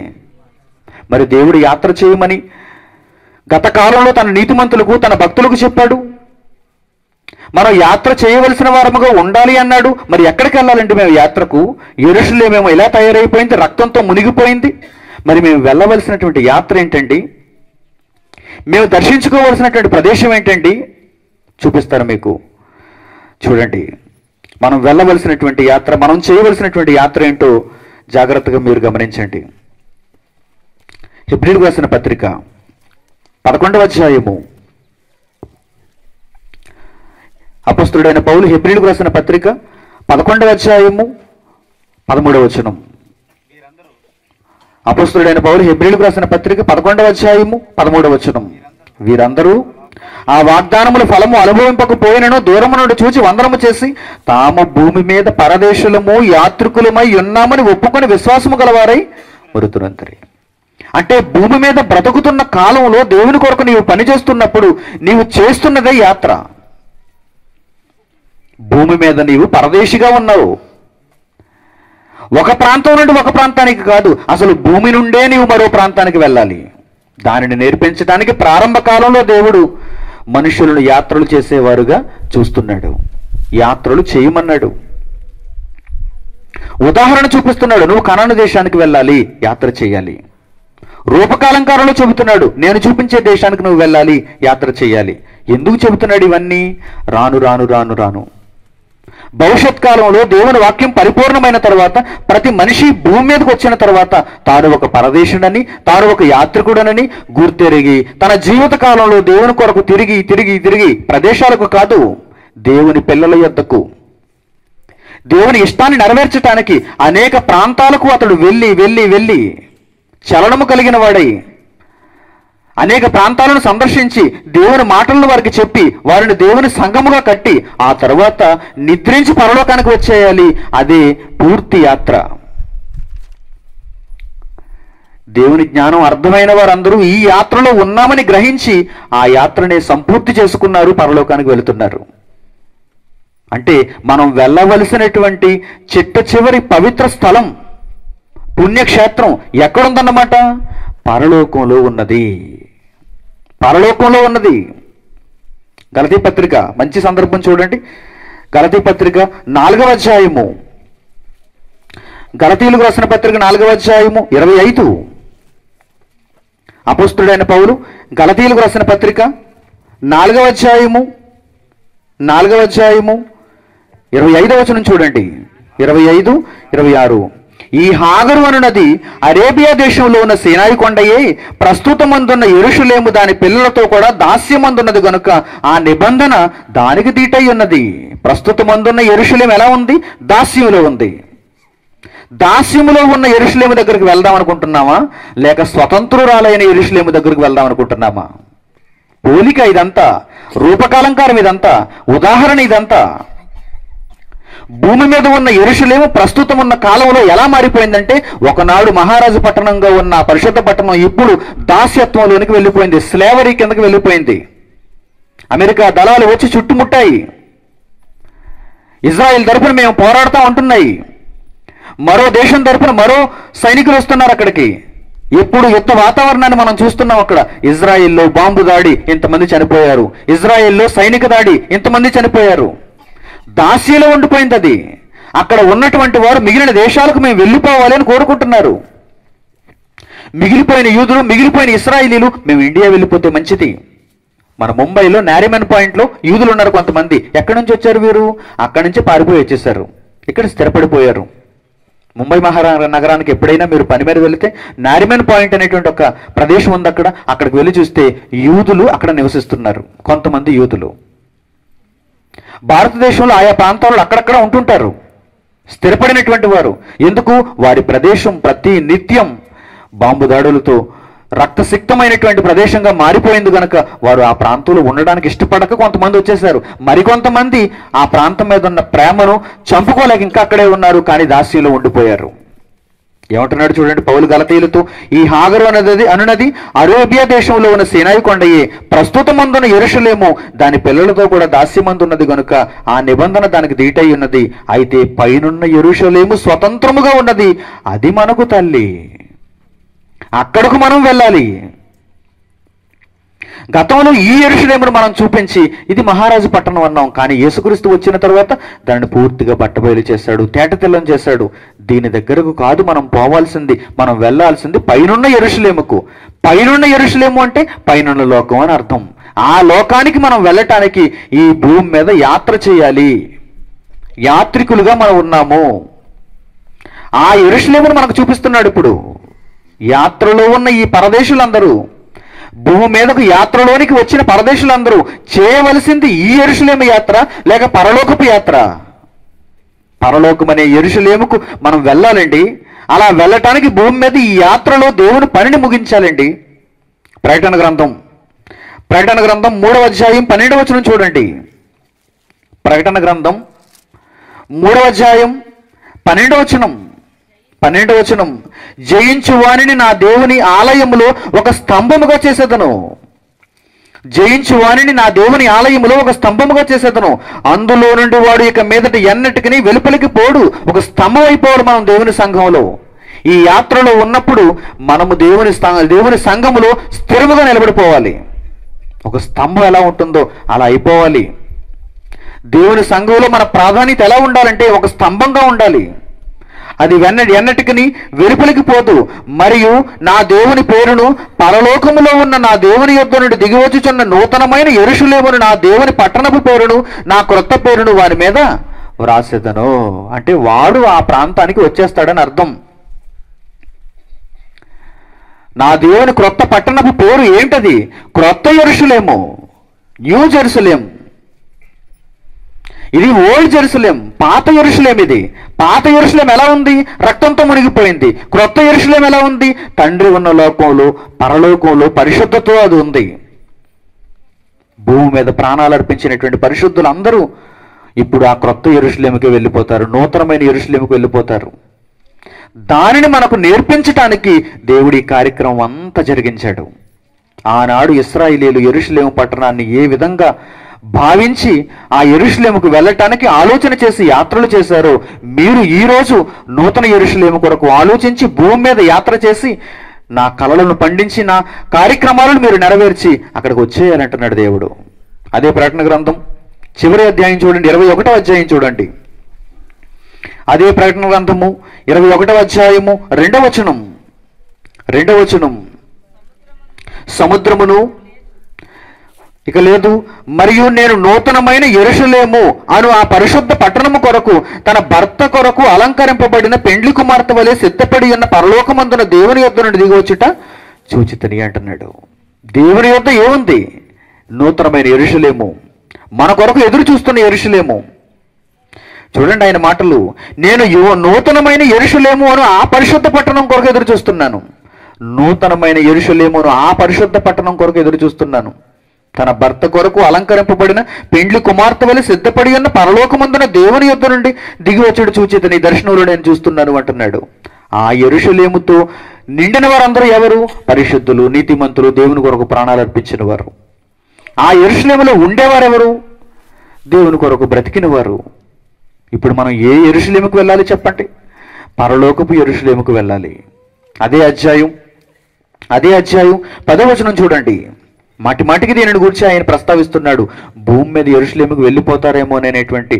మరి దేవుడు యాత్ర చేయమని గత కాలంలో తన నీతిమంతులకు, తన భక్తులకు చెప్పాడు. మనం యాత్ర చేయవలసిన వారముగా ఉండాలి అన్నాడు. మరి ఎక్కడికి వెళ్ళాలంటే మేము యాత్రకు? యెరూషలేమేమో ఇలా తయారైపోయింది, రక్తంతో మునిగిపోయింది. మరి మేము వెళ్ళవలసినటువంటి యాత్ర ఏంటండి? మేము దర్శించుకోవలసినటువంటి ప్రదేశం ఏంటండి? చూపిస్తారు మీకు. చూడండి, మనం వెళ్ళవలసినటువంటి యాత్ర, మనం చేయవలసినటువంటి యాత్ర ఏంటో జాగ్రత్తగా మీరు గమనించండి. హెబ్రీయులకు రాసిన పత్రిక 11వ అధ్యాయము. అపొస్తలుడైన పౌలు హెబ్రీయులకు రాసిన పత్రిక 11వ అధ్యాయము 13వ వచనం. అపొస్తలుడైన పౌలు హెబ్రీయులకు రాసిన పత్రిక 11వ అధ్యాయము 13వ వచనం. వీరందరూ ఆ వాగ్దానముల ఫలము అనుభవింపకపోయినను దూరము నుండి చూచి వందనము చేసి తాము భూమి మీద పరదేశులము యాత్రికులమై ఉన్నామని ఒప్పుకొని విశ్వాసము గలవారై మరుతురంతరి. అంటే భూమి మీద బ్రతుకుతున్న కాలంలో దేవుని కొరకు నీవు పనిచేస్తున్నప్పుడు నీవు చేస్తున్నదే యాత్ర. భూమి మీద నీవు పరదేశిగా ఉన్నావు. ఒక ప్రాంతం నుండి ఒక ప్రాంతానికి కాదు, అసలు భూమి నుండే నీవు మరో ప్రాంతానికి వెళ్ళాలి. దానిని నేర్పించడానికి ప్రారంభ కాలంలో దేవుడు మనుషులను యాత్రలు చేసేవారుగా చూస్తున్నాడు. యాత్రలు చేయమన్నాడు. ఉదాహరణ చూపిస్తున్నాడు. నువ్వు కనాను దేశానికి వెళ్ళాలి, యాత్ర చేయాలి. రూపకాలంకారంలో చెబుతున్నాడు, నేను చూపించే దేశానికి నువ్వు వెళ్ళాలి, యాత్ర చేయాలి. ఎందుకు చెబుతున్నాడు ఇవన్నీ? రాను రాను రాను రాను భవిష్యత్ కాలంలో దేవుని వాక్యం పరిపూర్ణమైన తర్వాత ప్రతి మనిషి భూమి మీదకి వచ్చిన తర్వాత తాను ఒక పరదేశుడని, తాను ఒక యాత్రికుడనని గుర్తెరిగి తన జీవిత కాలంలో దేవుని కొరకు తిరిగి తిరిగి తిరిగి ప్రదేశాలకు కాదు, దేవుని పిల్లల యొద్దకు, దేవుని ఇష్టాన్ని నెరవేర్చడానికి అనేక ప్రాంతాలకు అతడు వెళ్ళి వెళ్ళి వెళ్ళి చలనము కలిగిన వాడై అనేక ప్రాంతాలను సందర్శించి దేవుని మాటలను వారికి చెప్పి వారిని దేవుని సంఘముగా కట్టి ఆ తర్వాత నిద్రించి పరలోకానికి వచ్చేయాలి. అదే పూర్తి యాత్ర. దేవుని జ్ఞానం అర్థమైన వారందరూ ఈ యాత్రలో ఉన్నామని గ్రహించి ఆ యాత్రనే సంపూర్తి చేసుకున్నారు, పరలోకానికి వెళుతున్నారు. అంటే మనం వెళ్ళవలసినటువంటి చిట్ట చివరి పవిత్ర స్థలం, పుణ్యక్షేత్రం ఎక్కడుందన్నమాట? పరలోకంలో ఉన్నది. పరలోకంలో ఉన్నది. గలతీ పత్రిక మంచి సందర్భం చూడండి. గలతీ పత్రిక 4వ అధ్యాయము, గలతీయులకు రాసిన పత్రిక 4వ అధ్యాయము 25. అపొస్తలుడైన పౌలు గలతీయులకు రాసిన పత్రిక 4వ అధ్యాయము 25వ వచనం చూడండి. 25, 26. ఈ హాగరు అనునది అరేబియా దేశంలో ఉన్న సీనాయి కొండయే, ప్రస్తుతమందున్న యెరూషలేము దాని పిల్లలతో కూడా దాస్యమందున్నది గనుక ఆ నిబంధన దానికి దీటై ఉన్నది. ప్రస్తుతమందున్న యెరూషలేము ఎలా ఉంది? దాస్యంలో ఉంది. దాస్యములో ఉన్న యెరూషలేము దగ్గరికి వెళ్దాం అనుకుంటున్నామా, లేక స్వతంత్రురాలైన యెరూషలేము దగ్గరికి వెళ్దాం అనుకుంటున్నామా? పోలిక ఇదంతా, రూపకాలంకారం ఇదంతా, ఉదాహరణ ఇదంతా. భూమి మీద ఉన్న యెరూషలేము ప్రస్తుతం ఉన్న కాలంలో ఎలా మారిపోయిందంటే, ఒకనాడు మహారాజు పట్టణంగా ఉన్న పరిశుద్ధ పట్టణం ఇప్పుడు దాస్యత్వంలోనికి వెళ్ళిపోయింది, స్లేవరీ కిందకి వెళ్ళిపోయింది. అమెరికా దళాలు వచ్చి చుట్టుముట్టాయి. ఇజ్రాయెల్ తరపున మేము పోరాడుతూ ఉంటున్నాయి. మరో దేశం తరపున మరో సైనికులు వస్తున్నారు అక్కడికి. ఇప్పుడు యుద్ధ వాతావరణాన్ని మనం చూస్తున్నాం. అక్కడ ఇజ్రాయెల్లో బాంబు దాడి, ఇంతమంది చనిపోయారు. ఇజ్రాయెల్లో సైనిక దాడి, ఇంతమంది చనిపోయారు. దాస్యంలో ఉండిపోయింది అది. అక్కడ ఉన్నటువంటి వారు మిగిలిన దేశాలకు మేము వెళ్ళిపోవాలి అని కోరుకుంటున్నారు. మిగిలిపోయిన యూదులు, మిగిలిపోయిన ఇశ్రాయేలీలు మేము ఇండియా వెళ్ళిపోతే మంచిది. మన ముంబైలో నారిమన్ పాయింట్లో యూదులు ఉన్నారు కొంతమంది. ఎక్కడి నుంచి వచ్చారు వీరు? అక్కడి నుంచి పారిపోయి వచ్చేసారు, ఇక్కడ స్థిరపడిపోయారు. ముంబై నగరానికి ఎప్పుడైనా మీరు పని మీద వెళితే నారిమన్ పాయింట్ అనేటువంటి ఒక ప్రదేశం ఉంది. అక్కడికి వెళ్ళి చూస్తే యూదులు అక్కడ నివసిస్తున్నారు, కొంతమంది యూదులు. భారతదేశంలో ఆయా ప్రాంతాల్లో అక్కడక్కడ ఉంటుంటారు స్థిరపడినటువంటి వారు. ఎందుకు? వారి ప్రదేశం ప్రతి నిత్యం బాంబు దాడులతో రక్తసిక్తమైనటువంటి ప్రదేశంగా మారిపోయింది కనుక వారు ఆ ప్రాంతంలో ఉండడానికి ఇష్టపడక కొంతమంది వచ్చేసారు. మరికొంతమంది ఆ ప్రాంతం మీద ఉన్న ప్రేమను చంపుకోలేక ఇంకా అక్కడే ఉన్నారు, కానీ దాస్యంలో ఉండిపోయారు. ఏమంటున్నాడు చూడండి పౌలు గలతీయులతో, ఈ హాగరు అనునది అరేబియా దేశంలో ఉన్న సీనాయి కొండయే, ప్రస్తుతమందున్న యెరూషలేము దాని పిల్లలతో కూడా దాస్యమందున్నది గనుక ఆ నిబంధన దానికి దీటై ఉన్నది. అయితే పైనున్న యెరూషలేము స్వతంత్రముగా ఉన్నది, అది మనకు తల్లి. అక్కడకు మనం వెళ్ళాలి. గతంలో ఈ యెరూషలేమును మనం చూపించి ఇది మహారాజు పట్టణం అన్నాం, కానీ యేసుక్రీస్తు వచ్చిన తర్వాత దాన్ని పూర్తిగా బట్టబయలు చేశాడు, తేటతెల్లం చేశాడు. దీని దగ్గరకు కాదు మనం పోవాల్సింది, మనం వెళ్ళాల్సింది పైనున్న యెరూషలేముకు. పైనున్న యెరూషలేము అంటే పైనున్న లోకం అని అర్థం. ఆ లోకానికి మనం వెళ్ళటానికి ఈ భూమి మీద యాత్ర చేయాలి. యాత్రికులుగా మనం ఉన్నాము. ఆ యెరూషలేమును మనకు చూపిస్తున్నాడు. ఇప్పుడు యాత్రలో ఉన్న ఈ పరదేశులందరూ, భూమి మీదకు యాత్రలోనికి వచ్చిన పరదేశులందరూ చేయవలసింది ఈ యెరూషలేము యాత్ర లేక పరలోకపు యాత్ర? పరలోకం అనే యెరూషలేముకు మనం వెళ్ళాలండి. అలా వెళ్ళటానికి భూమి మీద ఈ యాత్రలో దేవుని పనిని ముగించాలండి. ప్రకటన గ్రంథం 3వ అధ్యాయం 12వ వచనం చూడండి. ప్రకటన గ్రంథం 3వ అధ్యాయం 12వ వచనం. జయించు వానిని నా దేవుని ఆలయములో ఒక స్తంభముగా చేసేదను. జయించు వానిని నా దేవుని ఆలయములో ఒక స్తంభముగా చేసేదను. అందులో నుండి వాడు ఇక మీదట ఎన్నటికీ వెలుపలికి పోడు. ఒక స్తంభం అయిపోవాలి మనం దేవుని సంఘంలో. ఈ యాత్రలో ఉన్నప్పుడు మనము దేవుని సంఘములో స్థిరముగా నిలబడిపోవాలి. ఒక స్తంభం ఎలా ఉంటుందో అలా అయిపోవాలి. దేవుని సంఘంలో మన ప్రాధాన్యత ఎలా ఉండాలంటే ఒక స్తంభంగా ఉండాలి. అది ఎన్నటికీ వెలుపలికి పోదు. మరియు నా దేవుని పేరును పరలోకములో ఉన్న నా దేవుని యొద్ద నుండి దిగివచ్చుచున్న నూతనమైన యెరూషలేమును, నా దేవుని పట్టణపు పేరును, నా క్రొత్త పేరును వారి మీద వ్రాసేదను. అంటే వాడు ఆ ప్రాంతానికి వచ్చేస్తాడని అర్థం. నా దేవుని క్రొత్త పట్టణపు పేరు ఏంటది? క్రొత్త యెరూషలేము, న్యూ జెరూసలేం. ఇది ఓల్డ్ జెరూసలేం, పాత యెరూషలేం. ఇది పాత యెరూషలేం ఎలా ఉంది? రక్తంతో మునిగిపోయింది. క్రొత్త యెరూషలేం ఎలా ఉంది? తండ్రి ఉన్న లోకంలో, పరలోకంలో పరిశుద్ధతో అది ఉంది. భూమి మీద ప్రాణాలు అర్పించినటువంటి పరిశుద్ధులు అందరూ ఇప్పుడు ఆ క్రొత్త యెరూషలేముకి వెళ్ళిపోతారు, నూతనమైన యెరూషలేముకి వెళ్ళిపోతారు. దానిని మనకు నేర్పించటానికి దేవుడి కార్యక్రమం అంతా జరిగించాడు. ఆనాడు ఇశ్రాయేలీయులు యెరూషలేము పట్టణాన్ని ఏ విధంగా భావించి ఆ యెరూషలేముకు వెళ్ళటానికి ఆలోచన చేసి యాత్రలు చేశారో, మీరు ఈరోజు నూతన యెరూషలేము కొరకు ఆలోచించి భూమి మీద యాత్ర చేసి నా కలలను పండించి నా కార్యక్రమాలను మీరు నెరవేర్చి అక్కడికి వచ్చేయాలంటున్నాడు దేవుడు. అదే ప్రకటన గ్రంథం చివరి అధ్యాయం చూడండి, 21వ అధ్యాయం చూడండి. అదే ప్రకటన గ్రంథము 21వ అధ్యాయము 2వ వచనం. సముద్రమును ఇక లేదు, మరియు నేను నూతనమైన యెరూషలేము అను ఆ పరిశుద్ధ పట్టణము కొరకు తన భర్త కొరకు అలంకరింపబడిన పెండ్లి కుమార్తె వలె సిద్ధపడి ఉన్న పరలోకమందున దేవుని యొద్ద నుండి దిగివచ్చుట చూచితిని అంటున్నాడు. దేవుని యొద్ద ఏముంది? నూతనమైన యెరూషలేము, మన కొరకు ఎదురు చూస్తున్న యెరూషలేము. చూడండి ఆయన మాటలు, నేను నూతనమైన యెరూషలేము అను ఆ పరిశుద్ధ పట్టణం కొరకు ఎదురు చూస్తున్నాను. నూతనమైన యెరూషలేము అను ఆ పరిశుద్ధ పట్టణం కొరకు ఎదురు చూస్తున్నాను. తన భర్త కొరకు అలంకరింపబడిన పెండ్లి కుమార్తె వలె సిద్ధపడి ఉన్న పరలోకమందున దేవుని యొద్ద నుండి దిగివచ్చుడు చూచితిని, దర్శనంలో నేను చూస్తున్నాను అంటున్నాడు. ఆ యెరూషలేముతో నిండిన వారందరూ ఎవరు? పరిశుద్ధులు, నీతిమంతులు, దేవుని కొరకు ప్రాణాలు అర్పించిన వారు. ఆ యెరూషలేములో ఉండేవారెవరు? దేవుని కొరకు బ్రతికిన వారు. ఇప్పుడు మనం ఏ యెరూషలేముకు వెళ్ళాలి చెప్పండి? పరలోకపు యెరూషలేముకు వెళ్ళాలి. అదే అధ్యాయం 10వ వచనం చూడండి. మాటికి దీనిని గురించి ఆయన ప్రస్తావిస్తున్నాడు. భూమి మీద యెరూషలేముకు వెళ్ళిపోతారేమో అనేటువంటి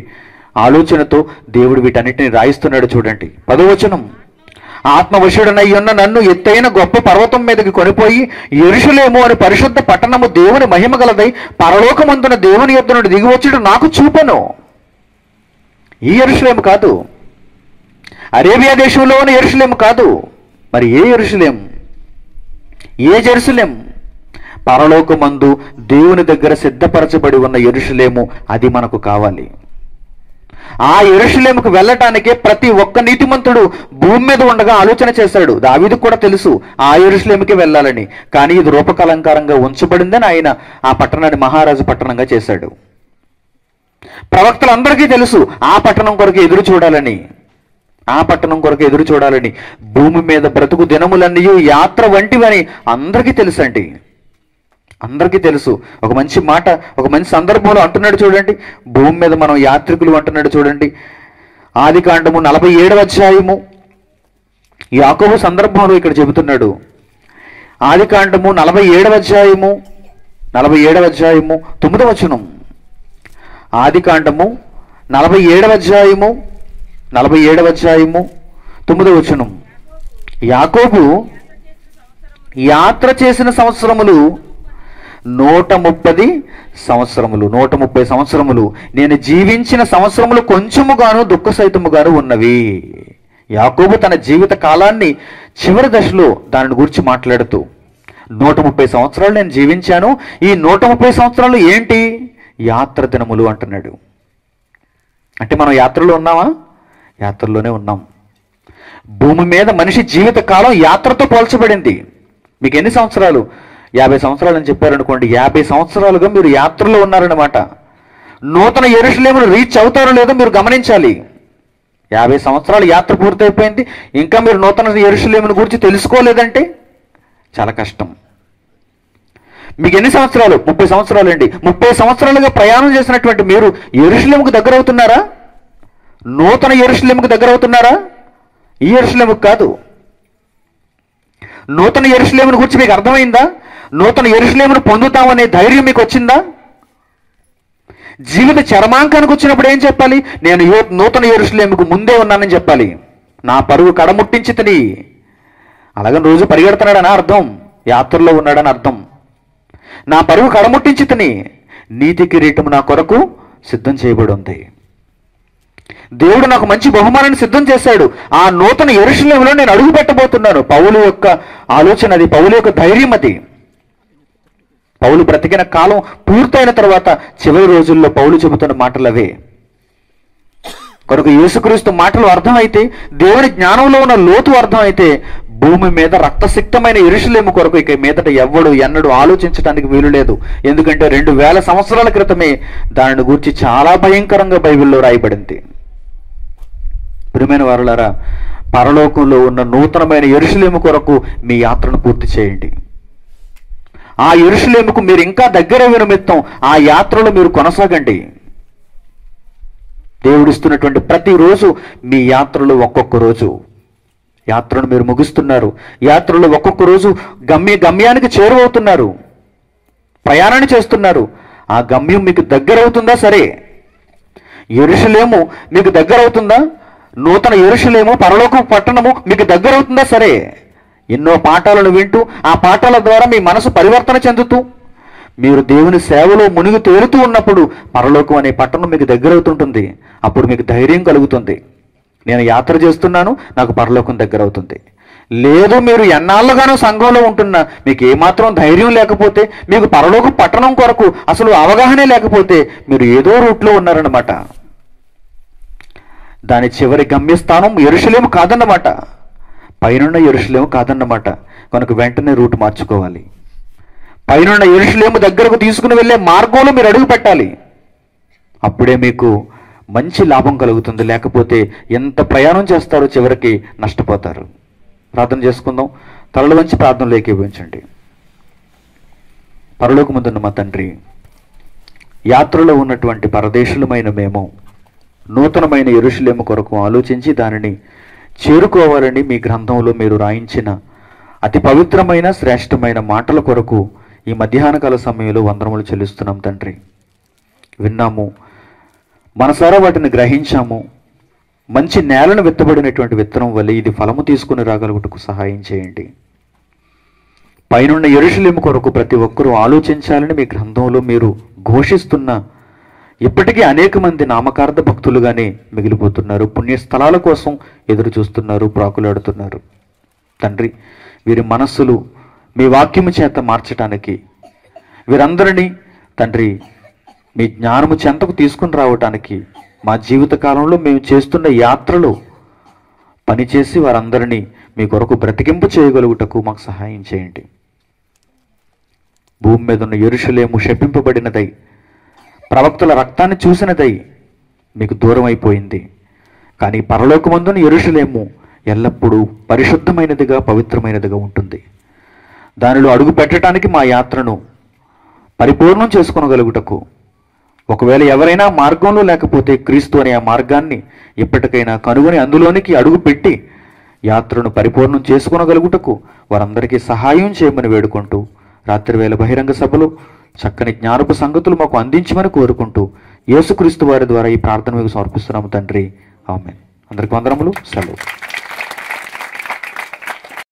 ఆలోచనతో దేవుడు వీటన్నిటిని రాయిస్తున్నాడు. చూడండి 10వ వచనం. ఆత్మవశుడనై ఉన్న నన్ను ఎత్తైన గొప్ప పర్వతం మీదకి కొనిపోయి యెరూషలేము అని పరిశుద్ధ పట్టణము దేవుని మహిమ గలదై పరలోకమందున దేవుని యొద్ద నుండి దిగివచ్చుడు నాకు చూపెను. ఈ యెరూషలేము కాదు, అరేబియా దేశంలో ఉన్న యెరూషలేము కాదు. మరి ఏ యెరూషలేం? ఏ జెరూసలేం? పరలోకమందు దేవుని దగ్గర సిద్ధపరచబడి ఉన్న యెరూషలేము, అది మనకు కావాలి. ఆ యెరూషలేముకు వెళ్ళటానికే ప్రతి ఒక్క నీతిమంతుడు భూమి మీద ఉండగా ఆలోచన చేశాడు. దావీదుకు కూడా తెలుసు ఆ యెరూషలేముకి వెళ్ళాలని. కానీ ఇది రూపకలంకారంగా ఉంచబడిందని ఆయన ఆ పట్టణాన్ని మహారాజు పట్టణంగా చేశాడు. ప్రవక్తలందరికీ తెలుసు ఆ పట్టణం కొరకు ఎదురు చూడాలని, ఆ పట్టణం కొరకు ఎదురు చూడాలని. భూమి మీద బ్రతుకు దినములన్నీ యాత్ర వంటివని అందరికీ తెలుసు అండి, అందరికీ తెలుసు. ఒక మంచి మాట ఒక మంచి సందర్భంలో అంటున్నాడు చూడండి, భూమి మీద మనం యాత్రికులు అంటున్నాడు చూడండి. ఆదికాండము 47వ అధ్యాయము యాకోబు సందర్భంలో ఇక్కడ చెబుతున్నాడు. ఆదికాండము 47వ అధ్యాయము 47వ అధ్యాయము 9వ వచనం. ఆదికాండము 47వ అధ్యాయము 9వ వచనం. యాకోబు యాత్ర చేసిన సంవత్సరములు 130 సంవత్సరములు. 130 సంవత్సరములు. నేను జీవించిన సంవత్సరములు కొంచెముగాను దుఃఖ సహితముగాను ఉన్నవి. యాకోబు తన జీవిత కాలాన్ని చివరి దశలో దానిని గురించి మాట్లాడుతూ 130 సంవత్సరాలు నేను జీవించాను, ఈ 130 సంవత్సరాలు ఏంటి? యాత్ర దినములు అంటున్నాడు. అంటే మనం యాత్రలో ఉన్నామా? యాత్రలోనే ఉన్నాం. భూమి మీద మనిషి జీవిత కాలం యాత్రతో పోల్చబడింది. మీకు ఎన్ని సంవత్సరాలు? 50 సంవత్సరాలు అని చెప్పారనుకోండి, 50 సంవత్సరాలుగా మీరు యాత్రలో ఉన్నారన్నమాట. నూతన యెరూషలేమును రీచ్ అవుతారో లేదో మీరు గమనించాలి. 50 సంవత్సరాలు యాత్ర పూర్తయిపోయింది, ఇంకా మీరు నూతన యెరూషలేమును గురించి తెలుసుకోలేదంటే చాలా కష్టం. మీకు ఎన్ని సంవత్సరాలు? 30 సంవత్సరాలు అండి. 30 సంవత్సరాలుగా ప్రయాణం చేసినటువంటి మీరు యెరూషలేముకు దగ్గర అవుతున్నారా? నూతన యెరూషలేముకు దగ్గర అవుతున్నారా? ఈ యెరూషలేముకు కాదు. నూతన యెరూషలేమును గురించి మీకు అర్థమైందా? నూతన యెరూషలేమును పొందుతామనే ధైర్యం మీకు వచ్చిందా? జీవిత చరమాంకానికి వచ్చినప్పుడు ఏం చెప్పాలి? నేను నూతన యెరూషలేముకు ముందే ఉన్నానని చెప్పాలి. నా పరుగు కడముట్టించి తిని. అలాగని రోజు పరిగెడుతున్నాడని అర్థం, యాత్రలో ఉన్నాడని అర్థం. నా పరుగు కడముట్టించి తిని, నీతి కిరీటము నా కొరకు సిద్ధం చేయబడి ఉంది. దేవుడు నాకు మంచి బహుమానాన్ని సిద్ధం చేశాడు. ఆ నూతన యెరూషలేములో నేను అడుగు పెట్టబోతున్నాను. పౌలు యొక్క ఆలోచన అది, పౌలు యొక్క ధైర్యం అది. పౌలు బ్రతికిన కాలం పూర్తయిన తర్వాత చివరి రోజుల్లో పౌలు చెబుతున్న మాటలు అవే. కనుక యేసుక్రీస్తు మాటలు అర్థమైతే, దేవుని జ్ఞానంలో ఉన్న లోతు అర్థమైతే, భూమి మీద రక్తసిక్తమైన యెరూషలేము కొరకు ఇక మీదట ఎవ్వడు ఎన్నడూ ఆలోచించడానికి వీలు లేదు. ఎందుకంటే 2000 సంవత్సరాల క్రితమే దానిని గురించి చాలా భయంకరంగా బైబిల్లో రాయబడింది. ప్రియమైన వారులారా, పరలోకంలో ఉన్న నూతనమైన యెరూషలేము కొరకు మీ యాత్రను పూర్తి చేయండి. ఆ యెరూషలేముకు మీరు ఇంకా దగ్గర నిమిత్తం ఆ యాత్రలో మీరు కొనసాగండి. దేవుడిస్తున్నటువంటి ప్రతిరోజు మీ యాత్రలో ఒక్కొక్క రోజు యాత్రను మీరు ముగిస్తున్నారు. యాత్రలో ఒక్కొక్క రోజు గమ్యానికి చేరువవుతున్నారు, ప్రయాణాన్ని చేస్తున్నారు. ఆ గమ్యం మీకు దగ్గర అవుతుందా? సరే. యెరూషలేము మీకు దగ్గర అవుతుందా? నూతన యెరూషలేము, పరలోక పట్టణము మీకు దగ్గర అవుతుందా? సరే. ఎన్నో పాఠాలను వింటూ ఆ పాఠాల ద్వారా మీ మనసు పరివర్తన చెందుతూ మీరు దేవుని సేవలో మునిగి తేలుతూ ఉన్నప్పుడు పరలోకం అనే పట్టణం మీకు దగ్గర అవుతుంటుంది. అప్పుడు మీకు ధైర్యం కలుగుతుంది. నేను యాత్ర చేస్తున్నాను, నాకు పరలోకం దగ్గర అవుతుంది. లేదు, మీరు ఎన్నాళ్ళుగానో సంఘంలో ఉంటున్నా మీకు ఏమాత్రం ధైర్యం లేకపోతే, మీకు పరలోక పట్టణం కొరకు అసలు అవగాహనే లేకపోతే మీరు ఏదో రూట్లో ఉన్నారన్నమాట. దాని చివరి గమ్యస్థానం యెరూషలేము కాదన్నమాట, పైనున్న యెరూషలేము కాదన్నమాట. కనుక వెంటనే రూట్ మార్చుకోవాలి. పైనున్న యెరూషలేము దగ్గరకు తీసుకుని వెళ్ళే మార్గంలో మీరు అడుగు పెట్టాలి. అప్పుడే మీకు మంచి లాభం కలుగుతుంది. లేకపోతే ఎంత ప్రయాణం చేస్తారో చివరికి నష్టపోతారు. ప్రార్థన చేసుకుందాం. తలలు వంచి ప్రార్థనలో ఏకీభవించండి. పరలోకమందున్న మా తండ్రి, యాత్రలో ఉన్నటువంటి పరదేశులమైన మేము నూతనమైన యెరూషలేము కొరకు ఆలోచించి దానిని చేరుకోవాలని మీ గ్రంథంలో మీరు రాయించిన అతి పవిత్రమైన శ్రేష్టమైన మాటల కొరకు ఈ మధ్యాహ్న కాల సమయంలో వందనములు చెల్లిస్తున్నాం తండ్రి. విన్నాము, మనసారా వాటిని గ్రహించాము. మంచి నేలను విత్తబడినటువంటి విత్తనం వల్ల ఇది ఫలము తీసుకుని రాగలుగుటకు సహాయం చేయండి. పైనున్న యెరూషలేము కొరకు ప్రతి ఒక్కరూ ఆలోచించాలని మీ గ్రంథంలో మీరు ఘోషిస్తున్న ఇప్పటికీ అనేక మంది నామకార్థ భక్తులుగానే మిగిలిపోతున్నారు. పుణ్యస్థలాల కోసం ఎదురు చూస్తున్నారు, ప్రాకులాడుతున్నారు. తండ్రి, వీరి మనస్సులు మీ వాక్యము చేత మార్చటానికి, వీరందరినీ తండ్రి మీ జ్ఞానము చెంతకు తీసుకుని రావటానికి మా జీవిత కాలంలో మేము చేస్తున్న యాత్రలో పనిచేసి వారందరినీ మీ కొరకు బ్రతికింపు చేయగలుగుటకు మాకు సహాయం చేయండి. భూమి మీద ఉన్న యెరూషలేము శపింపబడినదై, ప్రవక్తల రక్తాన్ని చూసినదై మీకు దూరం అయిపోయింది. కానీ పరలోకమందున యెరూషలేము ఎల్లప్పుడూ పరిశుద్ధమైనదిగా, పవిత్రమైనదిగా ఉంటుంది. దానిలో అడుగు పెట్టడానికి మా యాత్రను పరిపూర్ణం చేసుకొనగలుగుటకు, ఒకవేళ ఎవరైనా మార్గంలో లేకపోతే క్రీస్తు అనే ఆ మార్గాన్ని ఎప్పటికైనా కనుగొని అందులోనికి అడుగు పెట్టి యాత్రను పరిపూర్ణం చేసుకొనగలుగుటకు వారందరికీ సహాయం చేయమని వేడుకుంటూ రాత్రివేళ బహిరంగ సభలో చక్కని జ్ఞానపు సంగతులు మాకు అందించమని కోరుకుంటూ యేసుక్రీస్తు వారి ద్వారా ఈ ప్రార్థన మీకు సమర్పిస్తున్నాము తండ్రి. ఆమేన్. అందరికీ వందనములు. సెలవు.